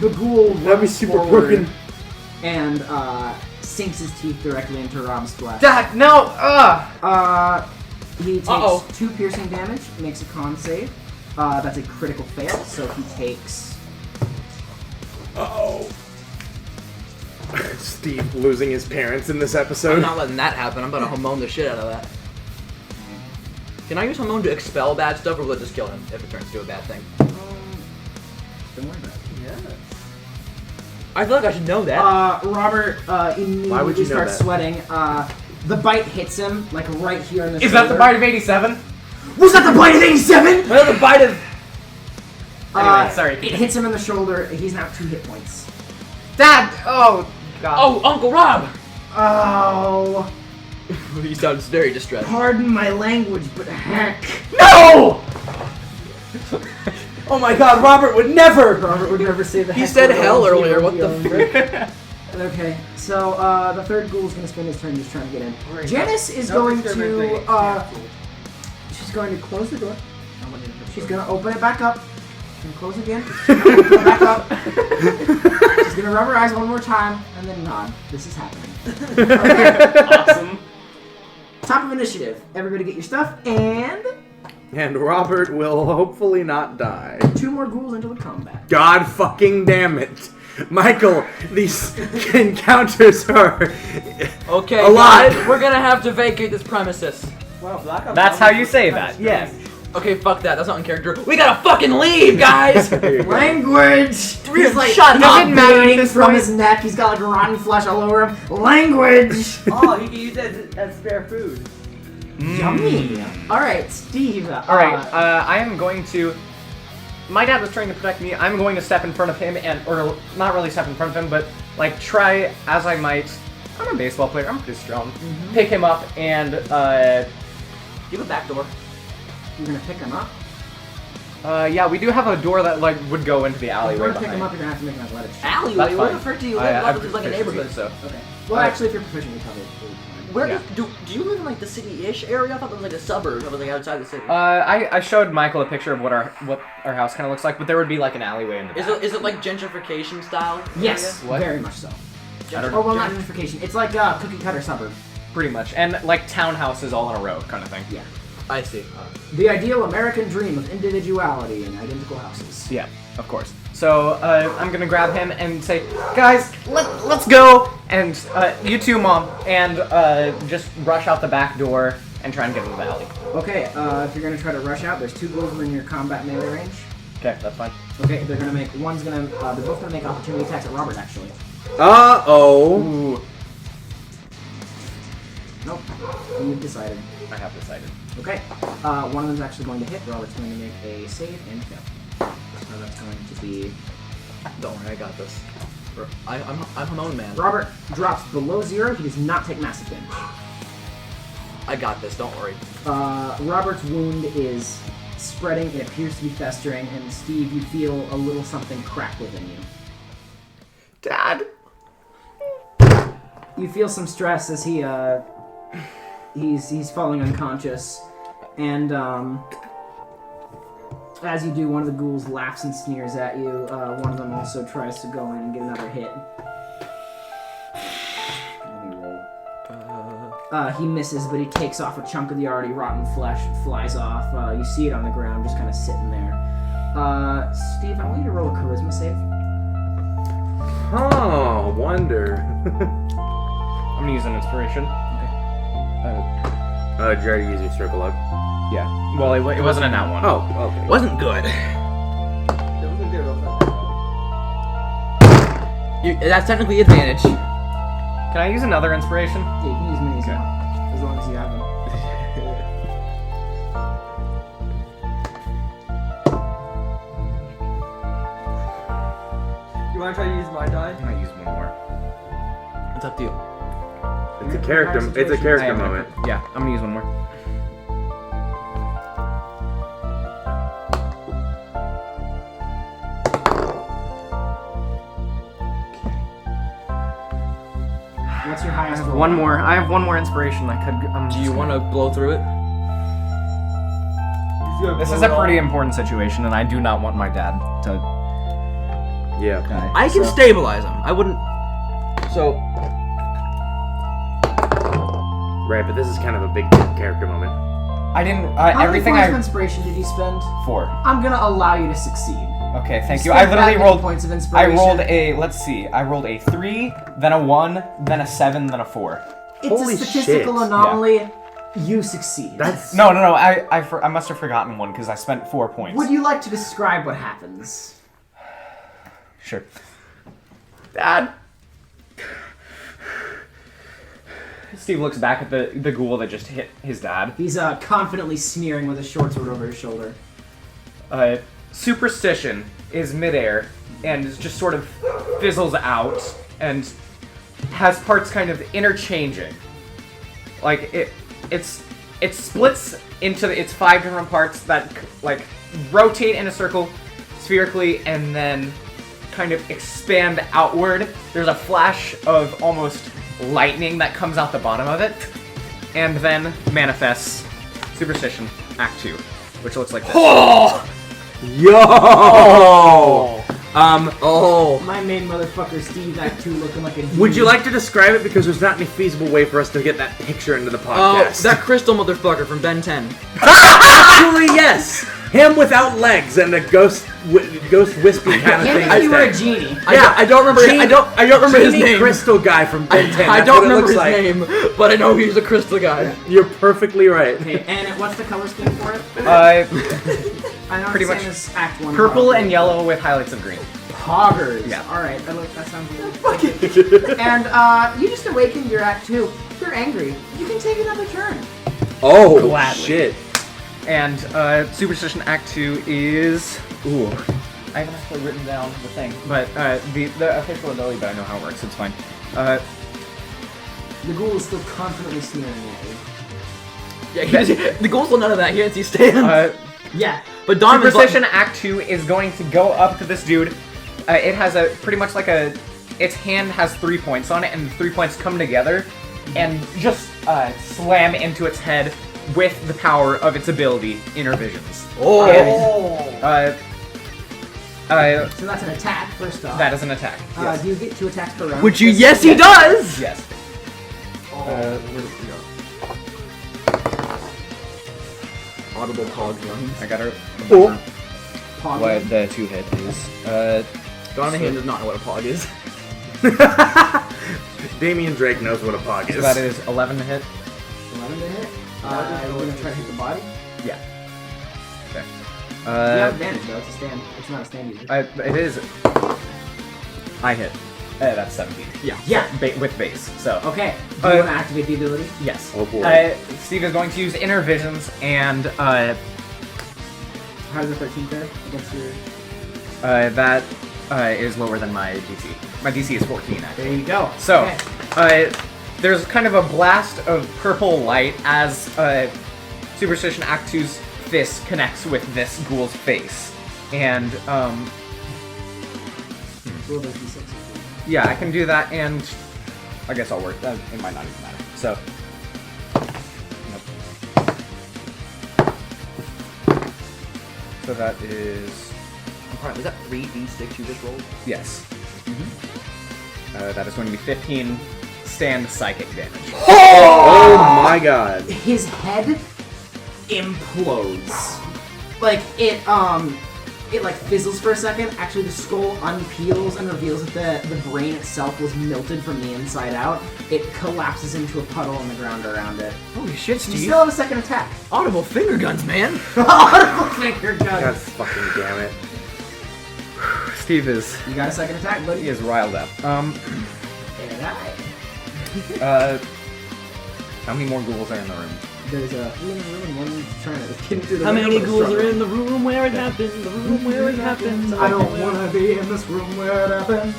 The ghoul That'd be runs super forward broken. and sinks his teeth directly into Rob's flesh. Dad, no! He takes Uh-oh. 2 piercing damage, makes a con save. That's a critical fail, so he takes. Oh. Steve losing his parents in this I'm episode. not letting that happen. I'm gonna Hamon the shit out of that. Can I use Hamon to expel bad stuff, or will it just kill him if it turns to a bad thing? Don't worry about it. I feel like I should know that. Robert Why would immediately you know starts that? sweating. The bite hits him, like right here in the Is that the shoulder. bite of 87? Was that the bite of 87? Well, the bite of. Anyway, sorry. It hits him in the shoulder. He's now 2 hit points. Dad! Oh, God. Oh, Uncle Rob! Oh, He sounds very distressed. pardon my language, but heck. No! Oh my god, Robert would never! Robert would never say the He heck said word hell on earlier, GM what the beyond. Okay, so the third ghoul is going to spend his turn just trying to get in. Janice is going to she's going to close the door. She's going to open it back up and close it again. Open it back up. She's going to rub her eyes one more time and then nod. This is happening. Awesome. Top of initiative. Everybody get your stuff and And Robert will hopefully not die. 2 more ghouls into the combat. God fucking damn it. Michael, these encounters are Okay, a lot. guys, we're gonna have to vacate this premises. Wow, Black Ops That's how Zombies you was say kinda that. strange. Yes. Okay, fuck that. That's not in character. We gotta fucking leave, guys. Language! He's like, Shut he's up, bleeding from his neck. He's got like rotten flesh all over him. Language! Oh, he can use that as spare food. Yummy. Alright, Steve. Alright, I am going to... My dad was trying to protect me. I'm going to step in front of him or not really step in front of him, but like try as I might. I'm a baseball player. I'm pretty strong. Pick him up and Give a back door. You're gonna pick him up? yeah, we do have a door that like would go into the If alleyway. you want to pick behind. him up, you're gonna have to make an athletics check. Alleyway? That's Where fine. the frick do you live? I That looks like a proficiency, neighborhood. So. Okay. Well, actually, if you're proficient, you cover it. Where Yeah. do you live in like the city-ish area? I thought it was like a suburb. I was like outside the city. I showed Michael a picture of what our house kind of looks like, but there would be like an alleyway in the back. Is it like gentrification style? Yes, What? very much so. I don't Or, well, not gentrification. It's like a cookie cutter suburb. Pretty much, and like townhouses all on a road kind of thing. Yeah. I see. The ideal American dream of individuality and identical houses. Yeah, of course. So I'm gonna grab him and say, guys, let's go, and you too, Mom, and just rush out the back door and try and get into the alley. Okay, if you're gonna try to rush out, there's 2 ghouls within your combat melee range. Okay, that's fine. Okay, they're gonna make they're both gonna make opportunity attacks at Robert actually. Uh-oh. Ooh, Nope. You've decided. I have decided. Okay. One of them's actually going to hit. Robert's going to make a save and fail. So that's going to be. Don't worry, I got this. I'm my own man. Robert drops below 0. He does not take massive damage. I got this. Don't worry. Robert's wound is spreading. It appears to be festering, and Steve, you feel a little something crack within you. Dad. You feel some stress as he's falling unconscious, and as you do, one of the ghouls laughs and sneers at you. One of them also tries to go in and get another hit. Let me roll. He misses, but he takes off a chunk of the already rotten flesh. It flies off. You see it on the ground, just kind of sitting there. Steve, I want you to roll a charisma save. Oh, wonder. I'm gonna use an inspiration. Did you already use your circle log? Yeah. Well, it wasn't in that one. Oh, okay. Wasn't good. That wasn't good. That's technically advantage. Can I use another inspiration? Yeah, you can use many as you want, as long as you have them. You want to try to use my die? I might use one more. It's up to you. It's a character. It's a character moment. Yeah, I'm gonna use one more. What's your highest roll? One more. I have one more inspiration. I could. Do you want to blow through it? This is a pretty important situation, and I do not want my dad to. Yeah. die. I can stabilize him. I wouldn't. So Right, but this is kind of a big character moment. I didn't. How Everything many points of I. inspiration did you spend? 4. I'm gonna allow you to succeed. Okay, thank you. spent I that literally many rolled. points of I inspiration. rolled a. Let's see. I rolled a 3, then a 1, then a 7, then a 4. It's Holy a statistical shit. anomaly. You succeed. That's No. I must have forgotten one because I spent 4 points. Would you like to describe what happens? Sure. Dad. Steve looks back at the ghoul that just hit his dad. He's confidently sneering with his short sword over his shoulder. Superstition is midair and is just sort of fizzles out and has parts kind of interchanging. Like it splits into its 5 different parts that like rotate in a circle, spherically and then kind of expand outward. There's a flash of almost lightning that comes out the bottom of it, and then manifests Superstition Act 2, which looks like this. Yo! My main motherfucker Steve Act 2 looking like a dude. Would you like to describe it? Because there's not any feasible way for us to get that picture into the Oh, podcast. that crystal motherfucker from Ben 10. Actually, yes! Him without legs and a ghost wispy kind of Him thing. if you were a genie. I don't remember. I don't remember his Genie name. Crystal guy from Ben 10. I That's don't what it remember looks his like. name, but I know he's a crystal guy. You're perfectly right. Okay, and what's the color scheme for it? Uh, I know Pretty it's the much same as Act 1. purple probably. and yellow with highlights of green. Poggers. Yeah. Alright, that sounds good. And you just awakened your Act 2. You're angry. You can take another turn. Oh, Gladly. shit. And Superstition Act 2 is... Ooh. I haven't actually written down the thing. But the official ability, but I know how it works. It's fine. The ghoul is still confidently sneering at you. Yeah, the goal's none of that. He didn't see Stan. Yeah. But Donovan's Superstition Act 2 is going to go up to this dude. It has a pretty much like a... Its hand has 3 points on it, and the 3 points come together and just slam into its head with the power of its ability, Inner Visions. Oh. So that's an attack, first off. That is an attack. Yes. Do you get 2 attacks per round? Which you, yes, he does. Yes. Where did we go? Audible pog runs. I got her. Pog. What the 2 hit is. Donovan does not know what a pog is. Damian Drake knows what a pog is. So that is 11 to hit. 11 to hit. You're going to try to hit the body? Yeah. Okay. You have advantage, though. It's a stand. It's not a stand user. It is. I hit. That's 17. Yeah. With base. So. Okay. Do you want to activate the ability? Yes. Oh, boy. Steve is going to use Inner Visions and How does the 13 fare against your... that is lower than my DC. My DC is 14, actually. There you go. So, Okay. there's kind of a blast of purple light as Superstition Act 2's fist connects with this ghoul's face. And, Roll those d6. yeah, I can do that, and I guess I'll work. It might not even matter. So, so that is... Alright, was that 3d6 you just rolled? Yes. That is going to be 15 stand psychic damage. Oh my god. His head implodes. Like, it like fizzles for a second. Actually, the skull unpeels and reveals that the brain itself was melted from the inside out. It collapses into a puddle on the ground around it. Holy shit, You Steve. still have a second attack. Audible finger guns, man. Audible finger God gun. fucking damn it. Steve is... You got a second attack, buddy? He is riled up. And I. How many more ghouls are in the room? There's a one trying to get into the How many room, ghouls are struggle. in the room where it happens? The room where it happens. I don't want to be in this room where it happens.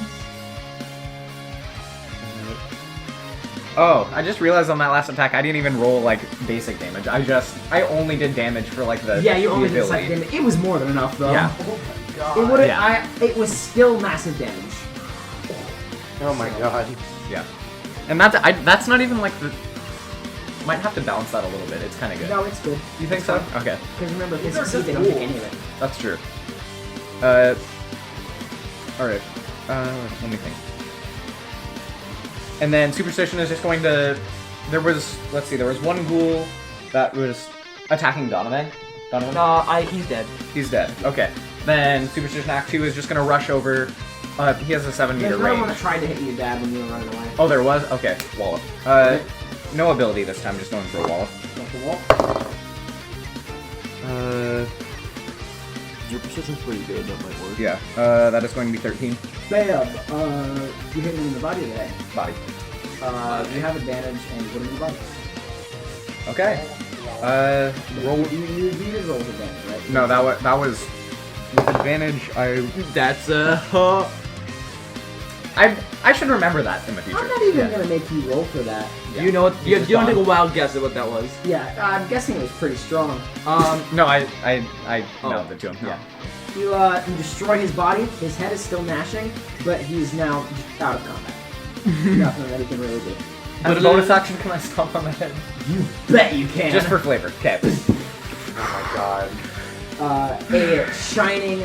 Oh, I just realized on that last attack I didn't even roll like basic damage. I only did damage for like the Yeah, you only the did ability. second damage. It was more than enough, though. Yeah. It would Yeah. It was still massive damage. Oh my god. Yeah. And that's not even like the... Might have to balance that a little bit. It's kind of good. No, it's good. You think so? Okay. Because remember, if they succeed, they don't take any of it. That's true. Alright. Let me think. And then Superstition is just going to... There was one ghoul that was attacking Donovan. Donovan? He's dead. He's dead. Okay. Then Superstition Act 2 is just going to rush over. He has a 7-meter There's another one range. that tried to hit you, Dad, when you were running away. Oh, there was? Okay. Wallop. No ability this time, just going for a wallop. Jump the wall. Your precision's pretty good. That might work. Yeah. That is going to be 13. Bam! You hit him in the body today. Body. You have advantage and you hit him in the body. Okay. Roll. You did roll with advantage, right? No, that was with advantage. That's I should remember that in the future. I'm not even gonna make you roll for that. Yeah. You know what? You Just don't gone. take a wild guess at what that was. Yeah, I'm guessing it was pretty strong. No, I Oh. mouthed it to him. Yeah. You destroy his body. His head is still gnashing, but he's now just out of combat. Nothing that he can really do. As a bonus action, can I stomp on the head? You bet you can. Just for flavor. Okay. Oh my god. A shining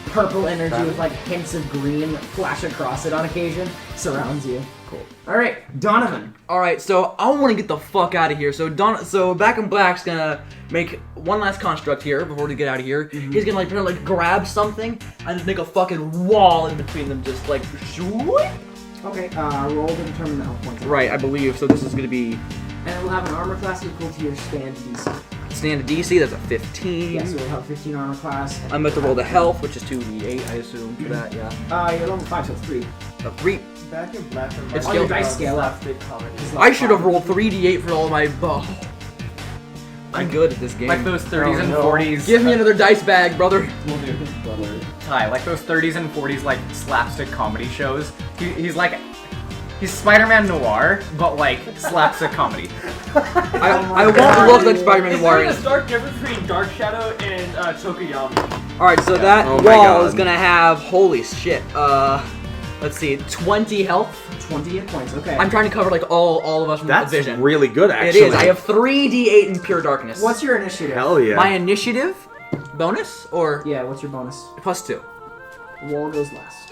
purple energy with like hints of green flash across it on occasion surrounds you. Cool. All right, Donovan. All right, so I want to get the fuck out of here. So Back in Black's gonna make one last construct here before we get out of here. He's gonna try to grab something and just make a fucking wall in between them, just like. Okay. Roll to determine the health points. Right, I believe. So this is gonna be. And it will have an armor class equal to your stand DC. Stand DC. That's a 15. Yes, we'll have 15 armor class. I'm about to roll the health, which is 2d8, I assume, for that. Yeah. You're level 5, so it's 3. A 3. Back in Black and It's On your dice scale up. I should have rolled 3d8 for all my. I'm good at this game. Like those 30s and 40s. Give me another dice bag, brother. Ty, like those 30s and 40s like slapstick comedy shows. He's Spider-Man Noir, but like slapstick comedy. I want to look like Spider-Man Is Noir. there a stark difference between Dark Shadow and Tokuyama? Alright, so that Oh my wall God. is gonna have, holy shit, let's see, 20 health. 20 hit points, okay. I'm trying to cover like all of us from That's vision. really good, It actually. is. I have 3d8 in pure darkness. What's your initiative? Hell yeah. my initiative bonus or Yeah, what's your bonus? +2? Wall goes last.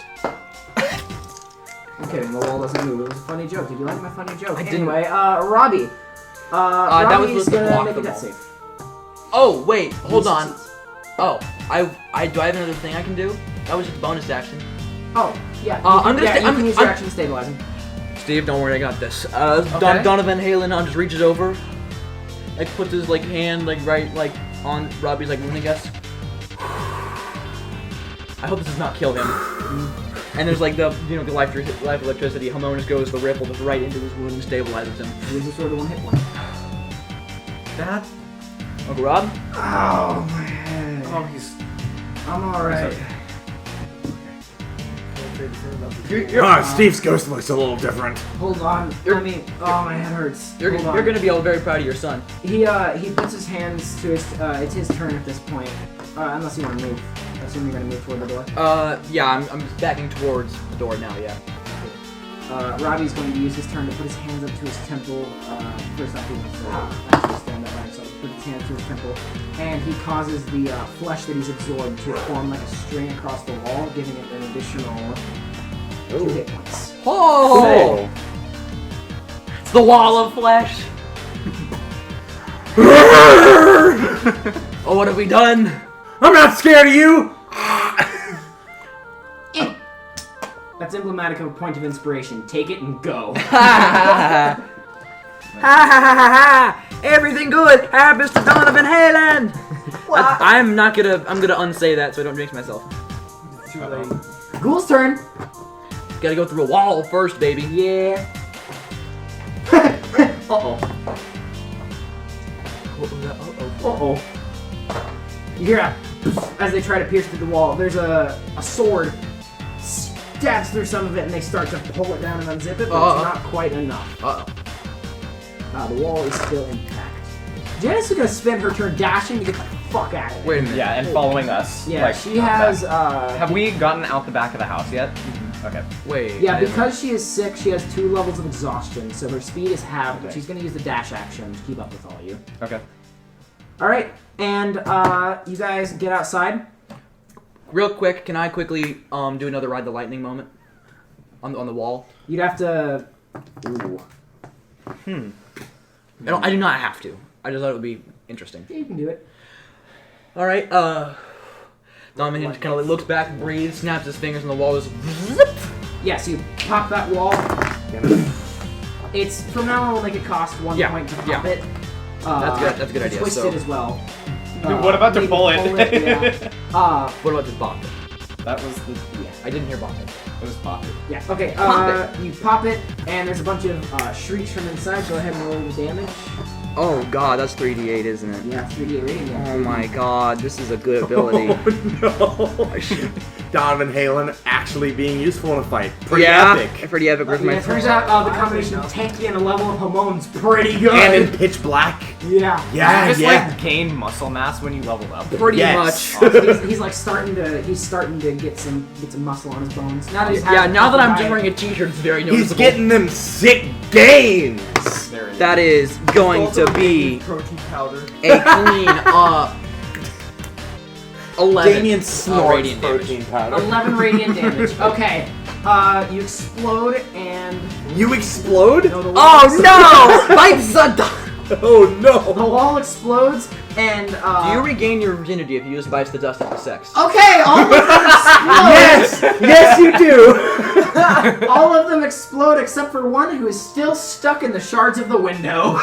I'm kidding, the wall doesn't move. It was a funny joke. Did you like my funny joke? I didn't. Anyway, Robbie. That was Robbie's supposed to gonna block make a the death wall. save. Oh wait, hold He on. succeeds. Oh, I do I have another thing I can do? That was just a bonus action. Oh, yeah. I'm gonna yeah, stay- you I'm- can use your I'm- action to stabilize him. Steve, don't worry, I got this. Okay. Donovan Halen just reaches over, like puts his hand right on Robbie's wound, I guess. I hope this does not kill him. And there's the life electricity. Harmonious goes the ripple just right into his wound and stabilizes him. Loses sort of 1 hit point. Dad? Uncle Rob? Oh, my head. Oh, he's. I'm alright. Steve's ghost looks a little different. Hold on. Oh, my head hurts. You're Hold on. gonna be very proud of your son. He puts his hands to his. It's his turn at this point. Unless you want to move. I assume you're gonna move toward the door. Yeah, I'm backing towards the door now. Yeah. Robbie's going to use his turn to put his hands up to his temple. First off, he wants to actually stand up by himself. Put his hands to his temple, and he causes the flesh that he's absorbed to form like a string across the wall, giving it an additional 2 hit points. Oh! It's the wall of flesh. Oh, what have we done? I'm not scared of you! That's emblematic of a point of inspiration. Take it and go. Ha ha ha! Everything good happens to Donovan Halen. I'm gonna unsay that so I don't jinx myself. Too late. Ghoul's turn. Gotta go through a wall first, baby. Yeah. Uh-oh. What was that? Uh-oh. You hear a, as they try to pierce through the wall, there's a sword stabs through some of it and they start to pull it down and unzip it, but it's not quite enough. Uh-oh. The wall is still intact. Janice is going to spend her turn dashing to get the fuck out of there. Wait a minute. Yeah, and following us. Yeah, she has, Have we gotten out the back of the house yet? Okay. Wait. yeah, because she is sick, she has 2 levels of exhaustion, so her speed is halved, but she's going to use the dash action to keep up with all of you. Okay. Alright, and you guys get outside. Real quick, can I quickly do another Ride the Lightning moment on the wall? You'd have to... Ooh. I do not have to. I just thought it would be interesting. Yeah, you can do it. All right. Donovan kind of looks back, breathes, snaps his fingers, and the wall is. Zip. Yeah, so you pop that wall. It's from now on we'll make it cost 1 point to pop it. That's good. That's a good idea. Twist So, it as well. What about to maybe pull it? Yeah. what about just bop it? That was the. Yeah. I didn't hear bop it. It was pocket. Yeah. Okay. Pop You pop it, and there's a bunch of shrieks from inside. Go ahead and roll the damage. Oh god, that's 3d8, isn't it? Yeah, 3D rating. Oh my god, this is a good ability. Oh no! Donovan Halen actually being useful in a fight. Pretty epic. Pretty epic. Where's Yeah, my it turns out the combination of tanky and a level of hormones pretty good. And in pitch black. Yeah. Yeah, You just yeah. like gain muscle mass when you level up. Pretty Yes. much. He's like starting to get some muscle on his bones. Now that he's Yeah, had now that I'm diet- just wearing a t-shirt, it's very He's noticeable. getting them sick gains. There it is. That is going to be protein powder. a clean 11 Damien snorts radiant damage. protein powder. 11 radiant damage. Okay. You explode and You explode? no, the wall Oh no! Bites Oh The no! wall explodes and Do you regain your virginity if you use Bites the Dust after sex? Okay, all of them explode. Yes! Yes, you do! All of them explode except for one who is still stuck in the shards of the window.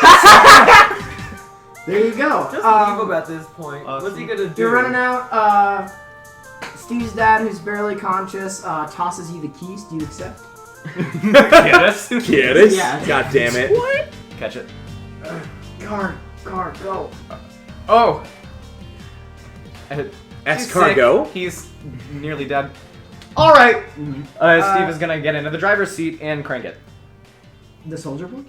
There you go. Just leave him at this point. Uh, What's he gonna do? You're running out. Steve's dad, who's barely conscious, tosses you the keys. Do you accept? Get us? Get it? Yeah. God damn it. What? Catch it. Car, go. Oh! Escargot? He's nearly dead. Alright! Steve is gonna get into the driver's seat and crank it. The soldier boy?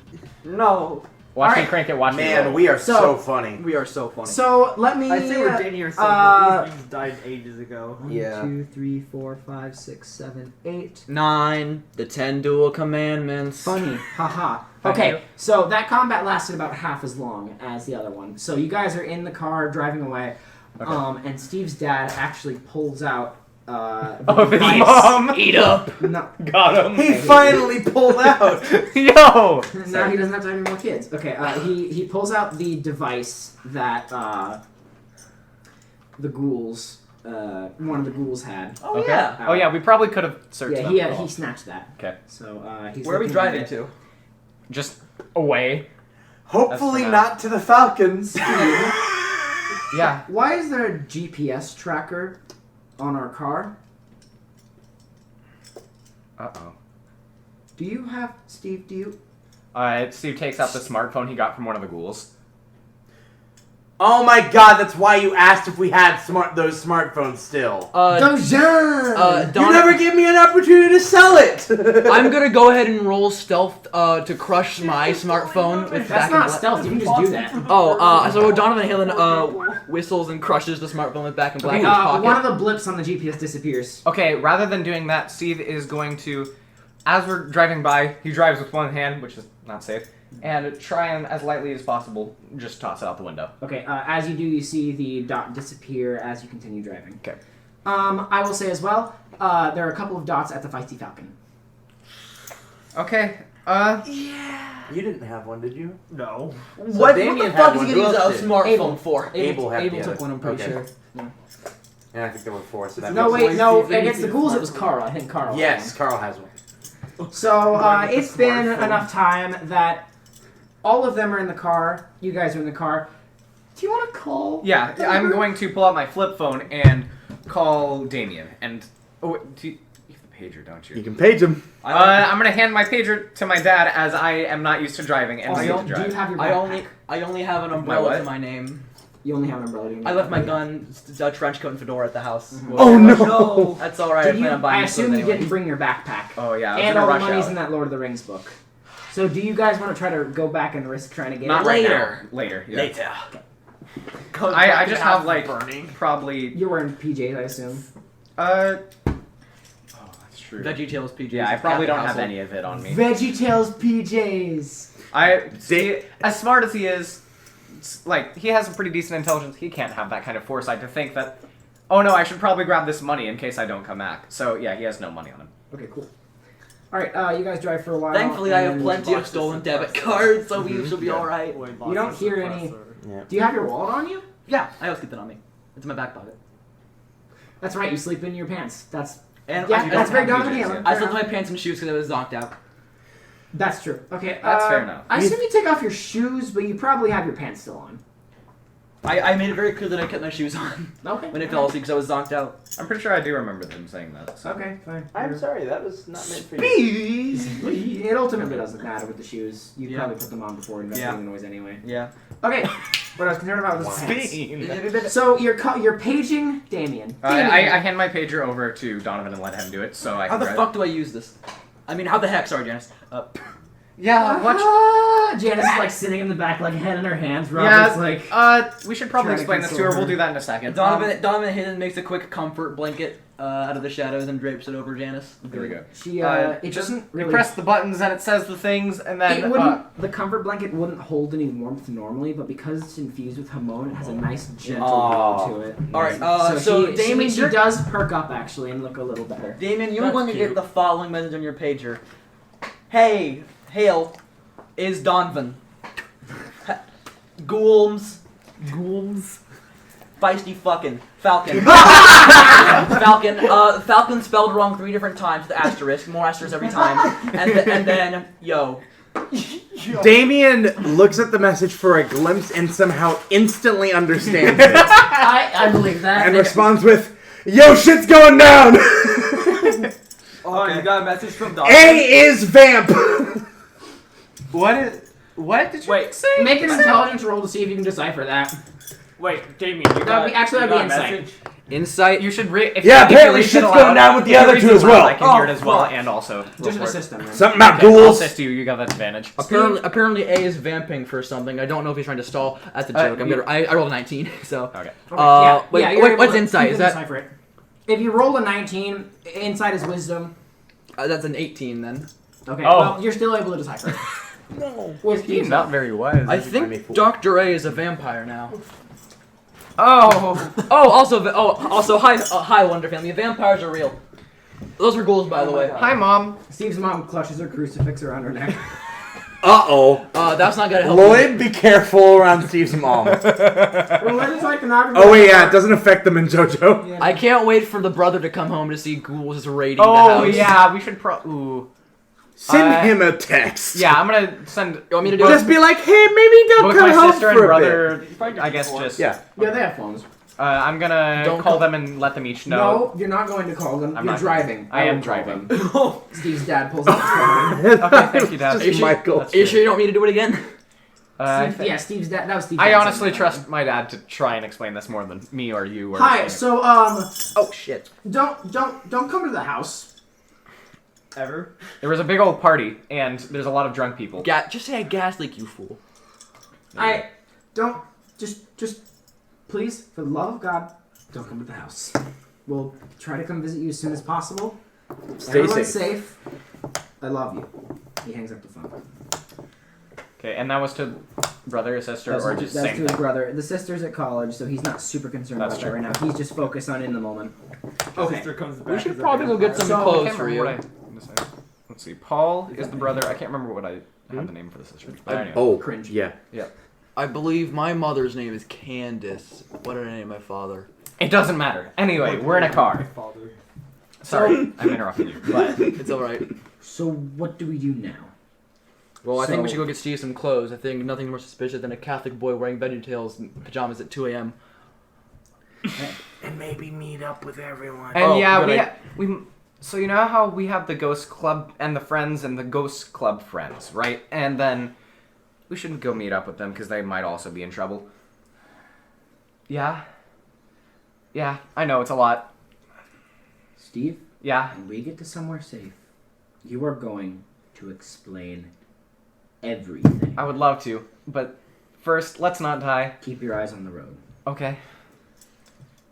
No. Watch me Alright. crank it, watch me Man, roll. we are So- so funny. We are so funny. So let me. I think we're dating ourselves, but these things died ages ago. 2, 3, 4, 5, 6, 7, 8. 9, the 10 dual commandments. Funny, haha. Thank Okay, you. so that combat lasted about half as long as the other one. So you guys are in the car driving away, and Steve's dad actually pulls out. Of his device. mom! Eat up! No, Got him! He finally pulled out! Yo! now he doesn't have to have any more kids. Okay, he pulls out the device that the ghouls, one of the ghouls had. Oh Okay. yeah. Oh yeah, we probably could have searched Yeah, them. he snatched that. Okay. So he's. Where are we looking driving at it. to? Just away. Hopefully That's not to the Falcons. Yeah. Why is there a GPS tracker on our car? Uh-oh. Do you have, Steve? Do you? Steve takes out the smartphone he got from one of the ghouls. Oh my god, that's why you asked if we had those smartphones still. Dojan! You never give me an opportunity to sell it! I'm gonna go ahead and roll stealth to crush my smartphone with That's back not and stealth. You can just do that. Oh, so Donovan Halen whistles and crushes the smartphone with back and black in his pocket. One of the blips on the GPS disappears. Okay, rather than doing that, Steve is going to, as we're driving by, he drives with one hand, which is not safe, and try and, as lightly as possible, just toss it out the window. Okay, as you do, you see the dot disappear as you continue driving. Okay. I will say as well, there are a couple of dots at the Feisty Falcon. Okay, You didn't have one, did you? No. What the Damien fuck had is one. he Who gonna use else a did? smartphone for? Abel had the took other. one, I'm pretty Okay. sure. And I think there were 4, so that No, makes wait, no. Steve, you Against need the to ghouls, use it was Carl. I think Carl. Yes, Carl has one. So One with it's the been smartphone. enough time that all of them are in the car. You guys are in the car. Do you want to call? yeah, I'm going to pull out my flip phone and call Damien, and, oh, wait, you have the pager, don't You you? can page him. I'm gonna hand my pager to my dad, as I am not used to driving, and Also, need to do you drive. have your I backpack? only have an umbrella what? to my name. You only have an umbrella. do you? I left my gun, trench coat, and fedora at the house. Oh no! That's all right. Did I you, plan on buying I this assume you anyway. didn't bring your backpack. Oh yeah, I was And gonna all the rush money's out. in that Lord of the Rings book. So do you guys want to try to go back and risk trying to get Not it? right Later. now. Later. Yeah. Later. I just have like probably You're wearing PJs, I assume. oh that's true. VeggieTales PJs. Yeah, I probably don't have household. any of it on me. VeggieTales PJs. I see, as smart as he is, like he has a pretty decent intelligence. He can't have that kind of foresight to think that, oh no, I should probably grab this money in case I don't come back. So yeah, he has no money on him. Okay, cool. All right, you guys drive for a while. Thankfully, I have and plenty of stolen debit cards, so we should be all right. You don't hear any. Yeah. Do you have your wallet on you? Yeah, I always keep it on me. It's in my back pocket. That's right. You sleep in your pants. That's And yeah. I, That's very have Donovan PJs, Halen. I slept in my pants and shoes because I was knocked out. That's true. Okay, That's fair enough. I assume you take off your shoes, but you probably have your pants still on. I made it very clear that I kept my shoes on Okay. when I fell asleep because I was zonked out. I'm pretty sure I do remember them saying that. So. Okay, fine. I'm sorry, that was not meant for you. It ultimately doesn't matter with the shoes. You Yeah. probably put them on before investigating the noise anyway. Yeah. Okay. What I was concerned about was Speed. pants. So you're paging Damien. I hand my pager over to Donovan and let him do it, so I How can the grab- fuck do I use this? I mean, how the heck? Sorry, Janice. Yeah, watch. Janice is like sitting in the back, like head in her hands. Robert's like, We should probably trying to explain this to console her. her. We'll do that in a second. Donovan Hayden makes a quick comfort blanket out of the shadows and drapes it over Janice. There we go. she It it just doesn't you really. press the buttons and it says the things, and then It wouldn't. The comfort blanket wouldn't hold any warmth normally, but because it's infused with hormone, it has a nice gentle glow to it. All right, so Damien, she does perk up actually and look a little better. Damien, you're That's going to cute. get the following message on your pager. Hey, hail, is Donovan. Ghouls. Feisty fucking. Falcon. Falcon spelled wrong 3 different times with asterisk. More asterisk every time. And then, yo. Damien looks at the message for a glimpse and somehow instantly understands it. I believe that. And responds with, "Yo, shit's going down! Oh, you got a message from Donovan? A is vamp!" What did you Wait, say? Make an intelligence roll to see if you can decipher that. wait, Damien, you got, actually you that'd got be a insight. message? Insight. You should read. Yeah, apparently shit's going down with the other two as well. I can hear it as well, fuck. and also Just an report. assist them. Right? Something about Okay, I'll ghouls. assist you. You got that advantage. Apparently A is vamping for something. I don't know if he's trying to stall. That's a joke. I rolled a 19, so. Okay. You're What's able to- insight? you Is can that decipher it. If you roll a 19, insight is wisdom. that's an 18 then? Okay, Oh. well, you're still able to decipher it. No. With He's wisdom. not very wise. I think Dr. A is a vampire now. Oh. Also, hi, Wonder Family. Vampires are real. Those are ghouls, by the way. Hi, Mom. Steve's mom clutches her crucifix around her neck. Uh-oh. That's not gonna help. Lloyd, be careful around Steve's mom. Religious iconography. Oh wait, yeah, it doesn't affect them in JoJo. I can't wait for the brother to come home to see ghouls raiding Oh the house. yeah, we should Ooh. Send him a text. Yeah, I'm gonna send. You want me to do Just it? be like, hey, maybe don't Both come my home sister for and a brother. bit. I guess just. Yeah. Yeah, they have phones. I'm gonna Don't call call- them and let them each know. No, you're not going to call them. I'm You're not- driving. I am will call driving. them. Steve's dad pulls out his phone. Okay, thank you, Dad. Just Are you sure- Michael. Are you sure you don't want me to do it again? Yeah, Steve's dad. That was Steve's I dad honestly saying that. trust my dad to try and explain this more than me or you. Or Hi. So Oh shit. don't come to the house. Ever? There was a big old party, and there's a lot of drunk people. Just say I gas leak, you fool. I don't just please, for the love of God, don't come to the house. We'll try to come visit you as soon as possible. Stay Everyone's safe. safe. I love you. He hangs up the phone. Okay, and that was to brother or sister, or just that's same to his thing. brother. The sister's at college, so he's not super concerned That's about that true. right now. He's just focused on in the moment. Okay. Sister comes back We should as a probably go get vampire. some I clothes can't for remember you. what I decided. Let's see. Paul is the brother. I can't remember what I had the name for the sister. But anyway. Oh, Cringe. yeah. I believe my mother's name is Candace. What did I name my father? It doesn't matter. Anyway, we're in a car. Father. Sorry, I'm interrupting you. But It's alright. So what do we do now? Well, I think we So- should go get Steve some clothes. I think nothing more suspicious than a Catholic boy wearing VeggieTales and pajamas at 2 a.m. And maybe meet up with everyone. and Oh, yeah, good we so you know how we have the ghost club and the friends and the ghost club friends, right? And then we shouldn't go meet up with them because they might also be in trouble. Yeah. Yeah, I know it's a lot. Steve, Yeah. when we get to somewhere safe, you are going to explain everything. I would love to, but first, let's not die. Keep your eyes on the road. Okay.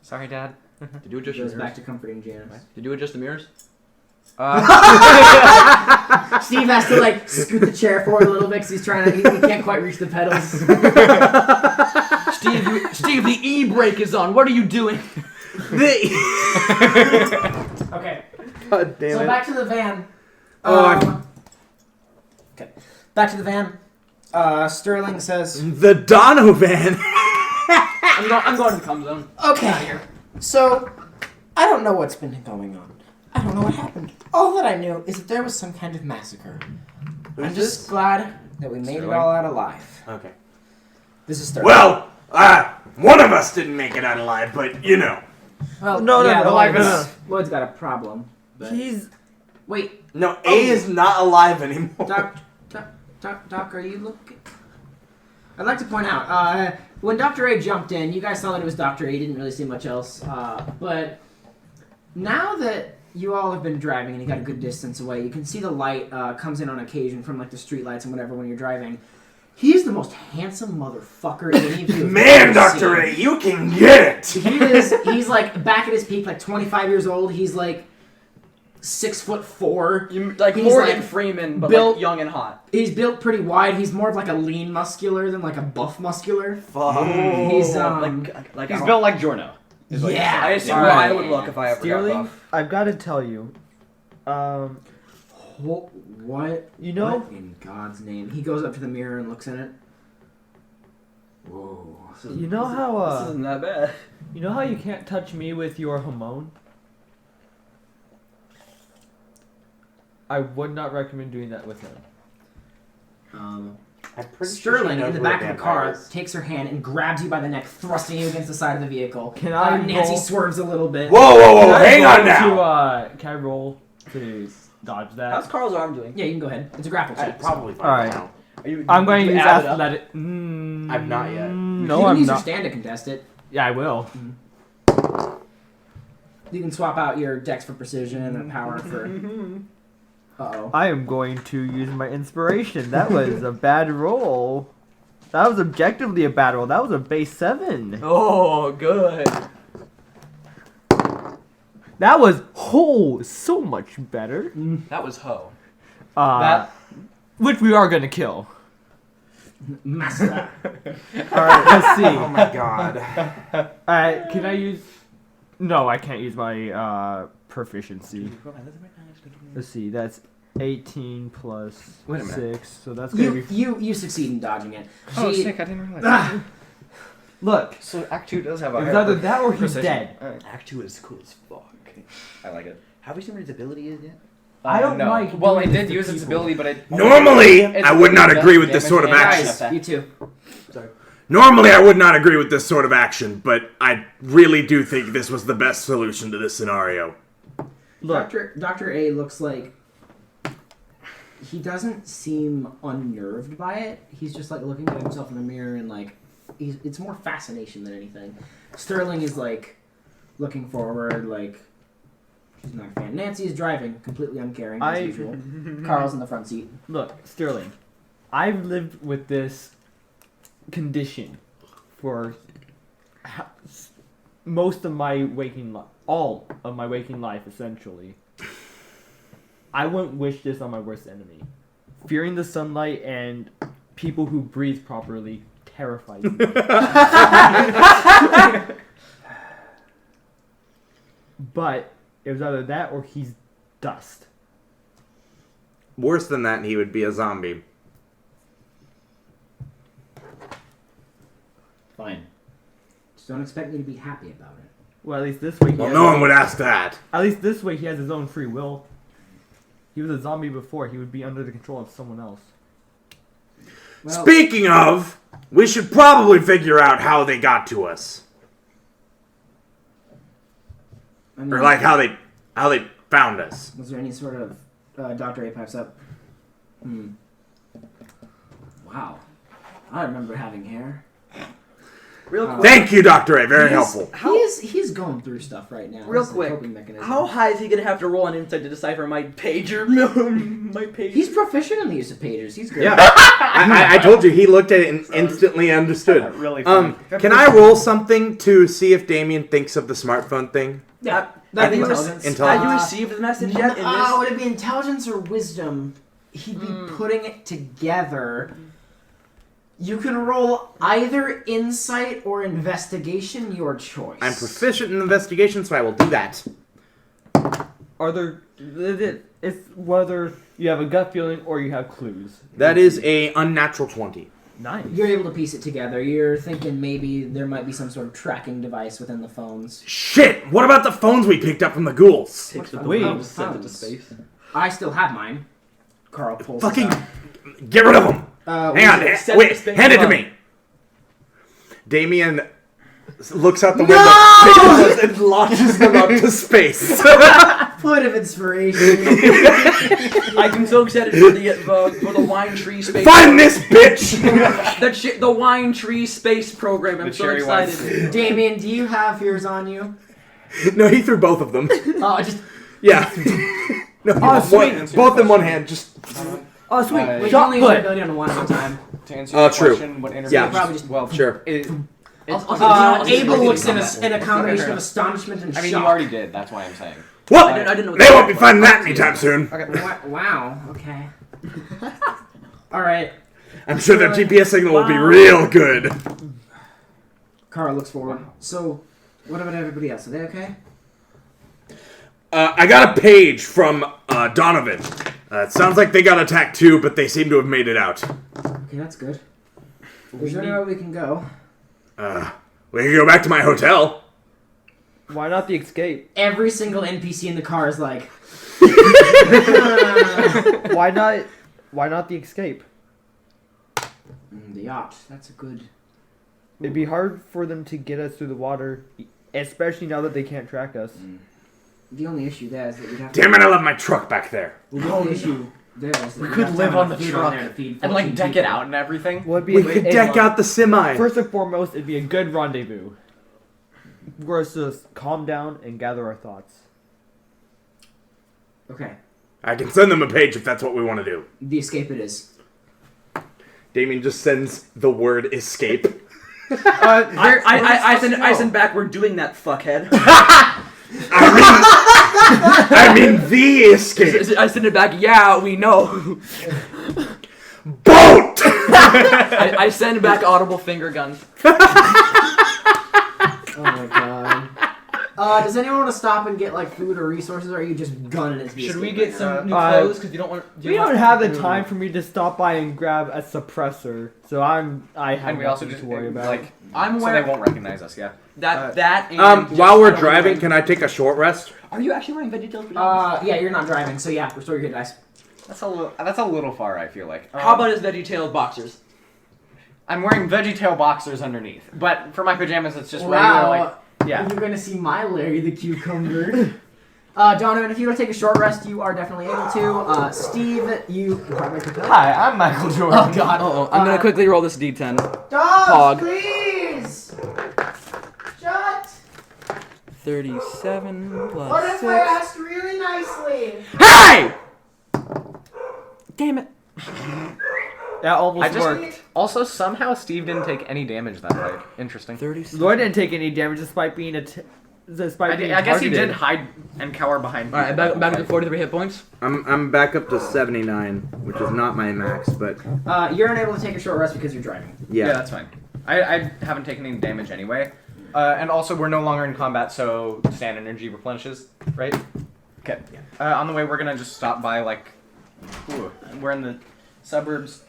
Sorry, Dad. Did you adjust He your goes mirrors? back to comforting Janice. Did you adjust the mirrors? Steve has to like scoot the chair forward a little bit because he's trying to. He can't quite reach the pedals. Steve, the e-brake is on. What are you doing? Okay. God damn So it. back to the van. Oh, Okay. Back to the van. Sterling says, The Donovan. I'm going to the come zone. "Okay, so I don't know what's been going on. I don't know what happened. All that I knew is that there was some kind of massacre. I'm just glad that we made it Sterling? all out alive. Okay. This is Sterling. Well, One of us didn't make it out alive, but you know. Well, No, Lloyd's got a problem. But... He's... Wait, No, A is not alive anymore. Doc, are you looking? I'd like to point out, when Dr. A jumped in, you guys saw that it was Dr. A. You didn't really see much else. But now that you all have been driving and you got a good distance away, you can see the light comes in on occasion from like the street lights and whatever when you're driving. He's the most handsome motherfucker any of you have Man, ever Dr. A, seen. you can get it! He's like back at his peak, like 25 years old. He's like 6'4". Like He's Morgan like Freeman, but built- like young and hot. He's built pretty wide. He's more of like a lean muscular than like a buff muscular. Fuck. He's Like He's built like Giorno. is what you're Yeah. I saying. assume Alright. I would look if I ever got Sterling, buff. I've got to tell you. What? You know... What in God's name? He goes up to the mirror and looks in it. Whoa. You know how, This isn't that bad. You know how you can't touch me with your hormone? I would not recommend doing that with him. I'm pretty Sterling sure in the back of the car takes her hand and grabs you by the neck, thrusting you against the side of the vehicle. Can I Nancy roll- swerves a little bit. Whoa, Can I hang on roll now! Can I roll to dodge that? How's Carl's arm doing? Yeah, you can go ahead. It's a grapple check. I'd probably find Alright. out. I'm going to use add it up? athletic. I've not yet. No, you can I'm use your not. stand to contest it. Yeah, I will. You can swap out your dex for precision and power for... Uh-oh. I am going to use my inspiration. That was a bad roll. That was objectively a bad roll. That was a base 7. Oh, good. That was so much better. That was ho. Which we are gonna kill. Master. All right, let's see. Oh my god. All right, can I use? No, I can't use my proficiency. Let's see. That's 18 plus Wait a minute. 6, so that's gonna be. You succeed in dodging it. Oh, She- sick! I didn't realize. Look, So Act 2 does have a it's higher either that or he's precision. dead. Alright. Act 2 is cool as fuck. I like it. Have we seen what his ability is yet? I don't no. like Well, doing it this did to use its people. ability, but it. Normally, It's I would not really agree with damage this sort of and- action. Guys, you too. Sorry. Normally, I would not agree with this sort of action, but I really do think this was the best solution to this scenario. Look, Dr. A looks like he doesn't seem unnerved by it. He's just like looking at himself in the mirror and like it's more fascination than anything. Sterling is like looking forward, like she's not a fan. Nancy is driving, completely uncaring as usual. Carl's in the front seat. look, Sterling. I've lived with this condition for most of my waking life, all of my waking life, essentially. I wouldn't wish this on my worst enemy. Fearing the sunlight and people who breathe properly terrifies me. But it was either that or he's dust. Worse than that, he would be a zombie. Fine. Just don't expect me to be happy about it. Well, at least this way. Well, no one would ask that. At least this way, he has his own free will. He was a zombie before. He would be under the control of someone else. Well, Speaking of, we should probably figure out how they got to us. I mean, Or like how they found us. was there any sort of Dr. A pipes up? Wow. I remember having hair. Real quick. Thank you, Dr. A. Very helpful. He's going through stuff right now. Real This is a quick, coping mechanism. How high is he gonna have to roll on insight to decipher my pager? My pager. He's proficient in the use of pagers. He's good. Yeah, I told you he looked at it and instantly understood. Really fun. Can I roll something to see if Damien thinks of the smartphone thing? Yeah. Have you, Intelligence. have you received the message yet? In this? Would it be intelligence or wisdom? He'd be putting it together. You can roll either insight or investigation, your choice. I'm proficient in investigation, so I will do that. Are there? It's whether you have a gut feeling or you have clues. That is a unnatural 20. Nice. You're able to piece it together. You're thinking maybe there might be some sort of tracking device within the phones. Shit! What about the phones we picked up from the ghouls? Takes the Wait. phones, sends it to space. I still have mine. Carl pulls Fucking it out. get rid of them! Hang on, Send wait, the space hand it to phone. me. Damien looks out the window, takes those, and launches them up to space. Foot of inspiration. I'm so excited for the wine tree space. Find this bitch! The wine tree space program. I'm so excited. Damien, do you have fears on you? No, he threw both of them. Oh, just. Yeah. No, sweet. Both in one hand, just. Oh, sweet. We can shot only use put. ability on one at a time. To answer your True. question, what interview? Yeah. Probably just. Well, Sure. Abel looks in a combination of astonishment and I mean, shock. you already did. That's why I'm saying. What? I didn't know They won't be finding that anytime soon. Wow. Okay. All right. I'm sure their GPS signal will be real good. Kara looks forward. So, what about everybody else? Are they okay? I got a page from Donovan. It sounds like they got attacked too, but they seem to have made it out. Okay, that's good. Is there anywhere we can go? We can go back to my hotel. Why not the escape? Every single NPC in the car is like, Why not the escape? the yacht. That's a good. It'd be hard for them to get us through the water, especially now that they can't track us. The only issue there is that we'd have Damn it, I left my truck back there. Well, the only issue there is that We we'd could have to live have on the enough food truck there to feed and like 14 deck it people. out and everything. Would be We could deck out the semi. First and foremost, it'd be a good rendezvous for us to calm down and gather our thoughts. Okay. I can send them a page if that's what we want to do. The escape it is. Damien just sends the word escape. I send back. We're doing that, fuckhead. I mean the escape. I send it back. Yeah, we know. Boat! I send back audible finger guns. Oh my god. Does anyone want to stop and get like food or resources, or are you just gunning it? Should we get some new clothes? Because you don't want. We don't have the time for me to stop by and grab a suppressor, so I have And we also nothing just to worry about. like I'm so aware. they won't recognize us. Yeah. That and While we're driving, can I take a short rest? Are you actually wearing VeggieTales pajamas? Yeah, you're not driving, so yeah, restore your hit dice. That's a little far. I feel like. How about his VeggieTales boxers? I'm wearing VeggieTale boxers underneath, but for my pajamas, it's just Wow. regular. Like, yeah. You're gonna see my Larry the Cucumber. Donovan, if you want to take a short rest, you are definitely able to. Steve, you probably could tell. Hi, I'm Michael Jordan. Oh god. I'm gonna quickly roll this D10. Dogs, Pog. please! Shut! 37 plus What if I asked really nicely? Hey! Damn it. That almost I just worked. also somehow Steve didn't take any damage that fight. Interesting. 36. Lloyd didn't take any damage despite being I guess he did hide and cower behind. Alright, back to 43 hit points. I'm back up to 79, which is not my max, but You're unable to take a short rest because you're driving. Yeah, that's fine. I haven't taken any damage anyway. And also, we're no longer in combat, so stand energy replenishes, right? Okay. On the way, we're gonna just stop by, like... Ooh, we're in the suburbs.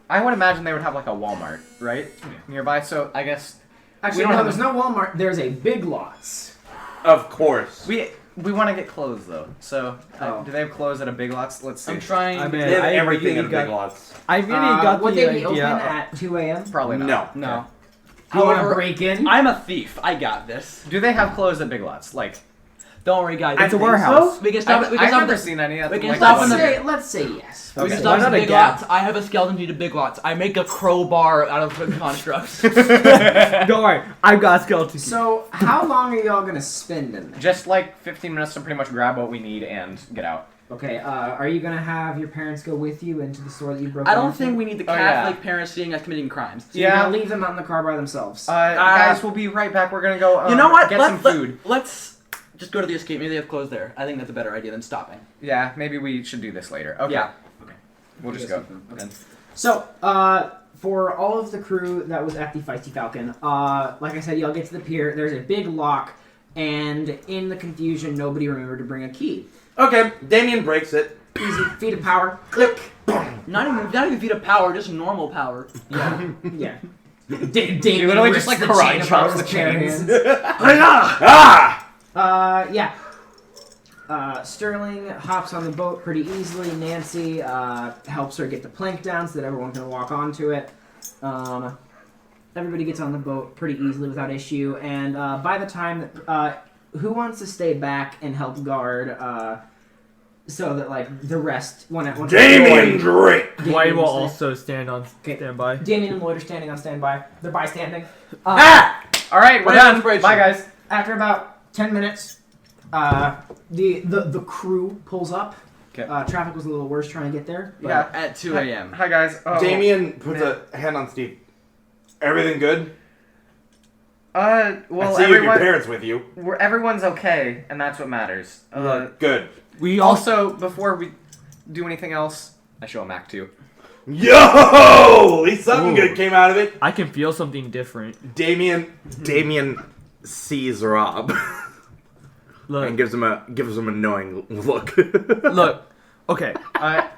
I would imagine they would have, like, a Walmart, right? Nearby, so I guess... Actually, no, there's no Walmart. There's a Big Lots. of course. We want to get clothes, though. So, do they have clothes at a Big Lots? Let's see. I'm trying. I mean, They have I everything really at got- Big Lots. I really got Would the they be open idea. at 2 a.m.? Probably not. No. Do you want to However, break in? I'm a thief. I got this. Do they have clothes at Big Lots? Like, Don't worry, guys. It's a warehouse. We can stop. We can I've stop never this. seen any. At we the, can like, stop the in the- Walmart. Let's say yes. We can Okay. stop Why in not a Big Gap? Lots. I have a skeleton to Big Lots. I make a crowbar out of constructs. Don't worry, I've got a skeleton. So, how long are y'all gonna spend in there? Just like 15 minutes to pretty much grab what we need and get out. Okay, are you gonna have your parents go with you into the store that you broke I don't into? think we need the Oh, yeah. Catholic parents seeing us committing crimes. So you're gonna leave them out in the car by themselves. Guys, we'll be right back. We're gonna go. You know what? Get some food. Let's just go to the escape. Maybe they have clothes there. I think that's a better idea than stopping. Yeah, maybe we should do this later. Okay. Yeah. Okay. We'll just go. Okay. So, for all of the crew that was at the Feisty Falcon, like I said, y'all get to the pier. There's a big lock, and in the confusion, nobody remembered to bring a key. Okay, Damien breaks it. Easy, feet of power, click. Not even feet of power, just normal power. Yeah, yeah. You literally just like karate chops the chains. Yeah. Sterling hops on the boat pretty easily. Nancy helps her get the plank down so that everyone can walk onto it. everybody gets on the boat pretty easily without issue, and by the time that, who wants to stay back and help guard, so that like the rest Damien Drake! Dwight will also stand on Okay. standby. Damien and Lloyd are standing on standby. They're bystanding. All right, we're done. Bye, guys. After about 10 minutes, the crew pulls up. Okay. Traffic was a little worse trying to get there. But Yeah. At 2 a.m. Hi, guys. Oh, Damien puts a hand on Steve. Everything good? well, I see you have your everyone, parents with you. everyone's okay, and that's what matters. Good. We Also, before we do anything else, I show him Act 2. Yo! At least something good came out of it. I can feel something different. Damien sees Rob Look, and gives him a knowing look. look. Okay,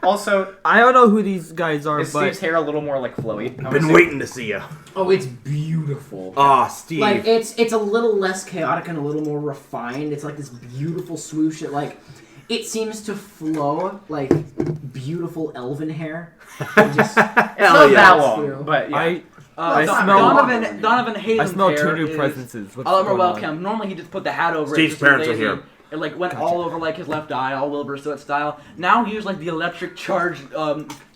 Also, I don't know who these guys are, is but Steve's hair a little more like flowy? Been waiting to see you. Oh, it's beautiful. Ah, Steve. Like it's a little less chaotic and a little more refined. It's like this beautiful swoosh. It seems to flow like beautiful elven hair. It just, It's not yeah. that long, but yeah. I Don- smell. Donovan Halen's I smell hair two new is presences. What's a lot more going on? welcome. Normally he just put the hat over Steve's it. just so parents are lazy. here. It like went all over like his left eye, all Wilbur Stewart style. Now he used like the electric charged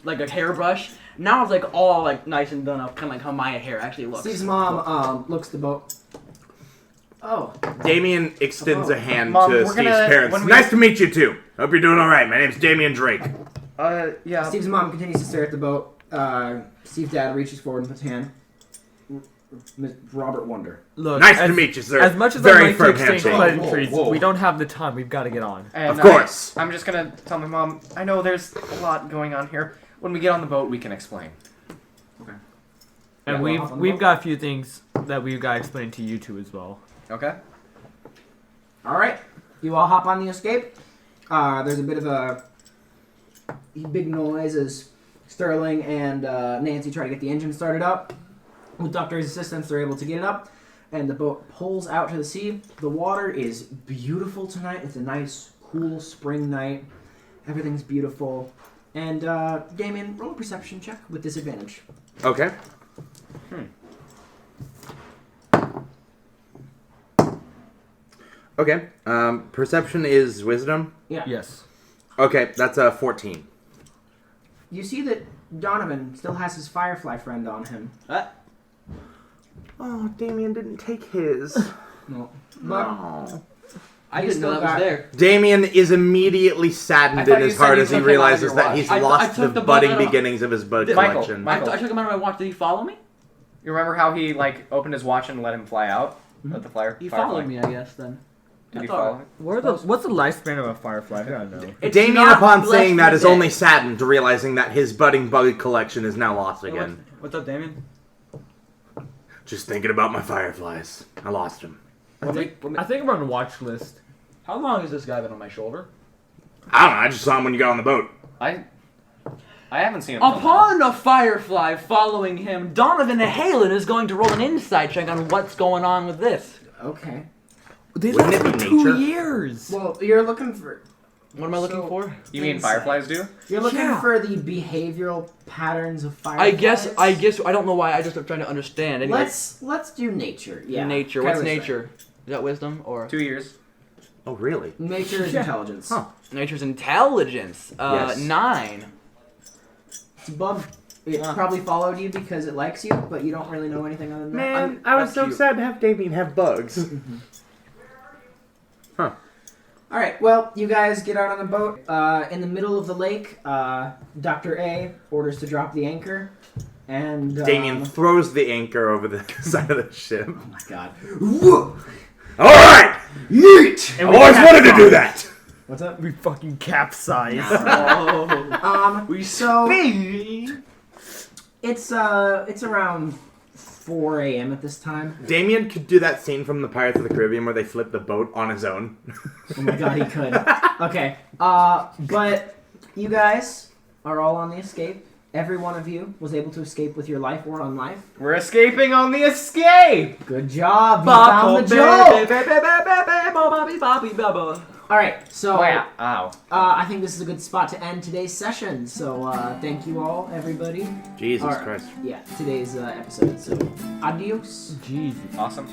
like a hairbrush. Now it's like all like nice and done up, kind of like how my hair actually looks. Steve's mom looks the boat. Oh, Damien extends a hand Mom, to we're Steve's gonna- parents. when we- Nice to meet you too. Hope you're doing all right. My name's Damien Drake. Yeah. Steve's mom continues to stare at the boat. Steve's dad reaches forward and puts his hand. Robert Wonder. Look, Nice to meet you, sir. As much as Very I like to firm exchange handshake. pleasantries, Whoa, whoa. we don't have the time. We've got to get on. And Of course. I'm just gonna tell my mom, I know there's a lot going on here. When we get on the boat, we can explain. And Yeah, well, we've got a few things that we've got to explain to you two as well. Okay? All right, you all hop on the escape. There's a bit of a big noise as Sterling and Nancy try to get the engine started up. With Doctor's assistance, they're able to get it up, and the boat pulls out to the sea. The water is beautiful tonight. It's a nice, cool spring night. Everything's beautiful. And Damien, roll a perception check with disadvantage. Okay. Okay. Perception is wisdom. Yeah. Yes. Okay, that's a 14. You see that Donovan still has his Firefly friend on him. Oh, Damien didn't take his. No. But I He's didn't know still that was got- there. Damien is immediately I saddened thought in you his said heart you as he took him out of realizes your that watch. he's I lost took the the budding boat out. beginnings of his bud Michael, collection. Michael. I took him out of my watch. Did he follow me? You remember how he, like, opened his watch and let him fly out? Let the flyer? He firefly? followed me, I guess. Then. Did I he thought- follow him? What's the lifespan of a firefly? I gotta know. It's Damien, not upon less saying that, than is dead. only saddened, realizing that his budding bug collection is now lost again. What's up, Damien? Just thinking about my fireflies. I lost them. I think I'm on the watch list. How long has this guy been on my shoulder? I don't know, I just saw him when you got on the boat. I haven't seen him. for a while. Upon a firefly following him, Donovan Halen is going to roll an insight check on what's going on with this. okay. They Wouldn't last it for be 2 nature? years. Well, you're looking for. What am I looking So- for? You mean Insight. fireflies do? You're looking Yeah. for the behavioral patterns of fireflies. I guess I don't know why. I just am trying to understand. Anyway, Let's do nature. Yeah. nature. Kinda What's wisdom. nature? Is that wisdom or 2 years. Oh, really? Nature is intelligence. Huh. nature's intelligence? Yes. 9. It's above. It probably followed you because it likes you, but you don't really know anything other than that. Man, I was that's so cute. sad to have Damien have bugs. Huh. All right. Well, you guys get out on the boat. In the middle of the lake, Dr. A orders to drop the anchor, and Damien throws the anchor over the side of the ship. Oh my God. Alright! Yeet! I always wanted to do that! What's up? We fucking capsize. So it's around 4 a.m. at this time. Damien could do that scene from the Pirates of the Caribbean where they flip the boat on his own. Oh my God, he could. Okay. But you guys are all on the escape. Every one of you was able to escape with your life or on life. We're escaping on the escape! Good job. You found the joke. Boppy boppy bubba. All right, so Oh yeah. Ow. I think this is a good spot to end today's session. So thank you all, everybody. Jesus All right. Christ. Yeah, today's episode. So adios. Jesus. Awesome.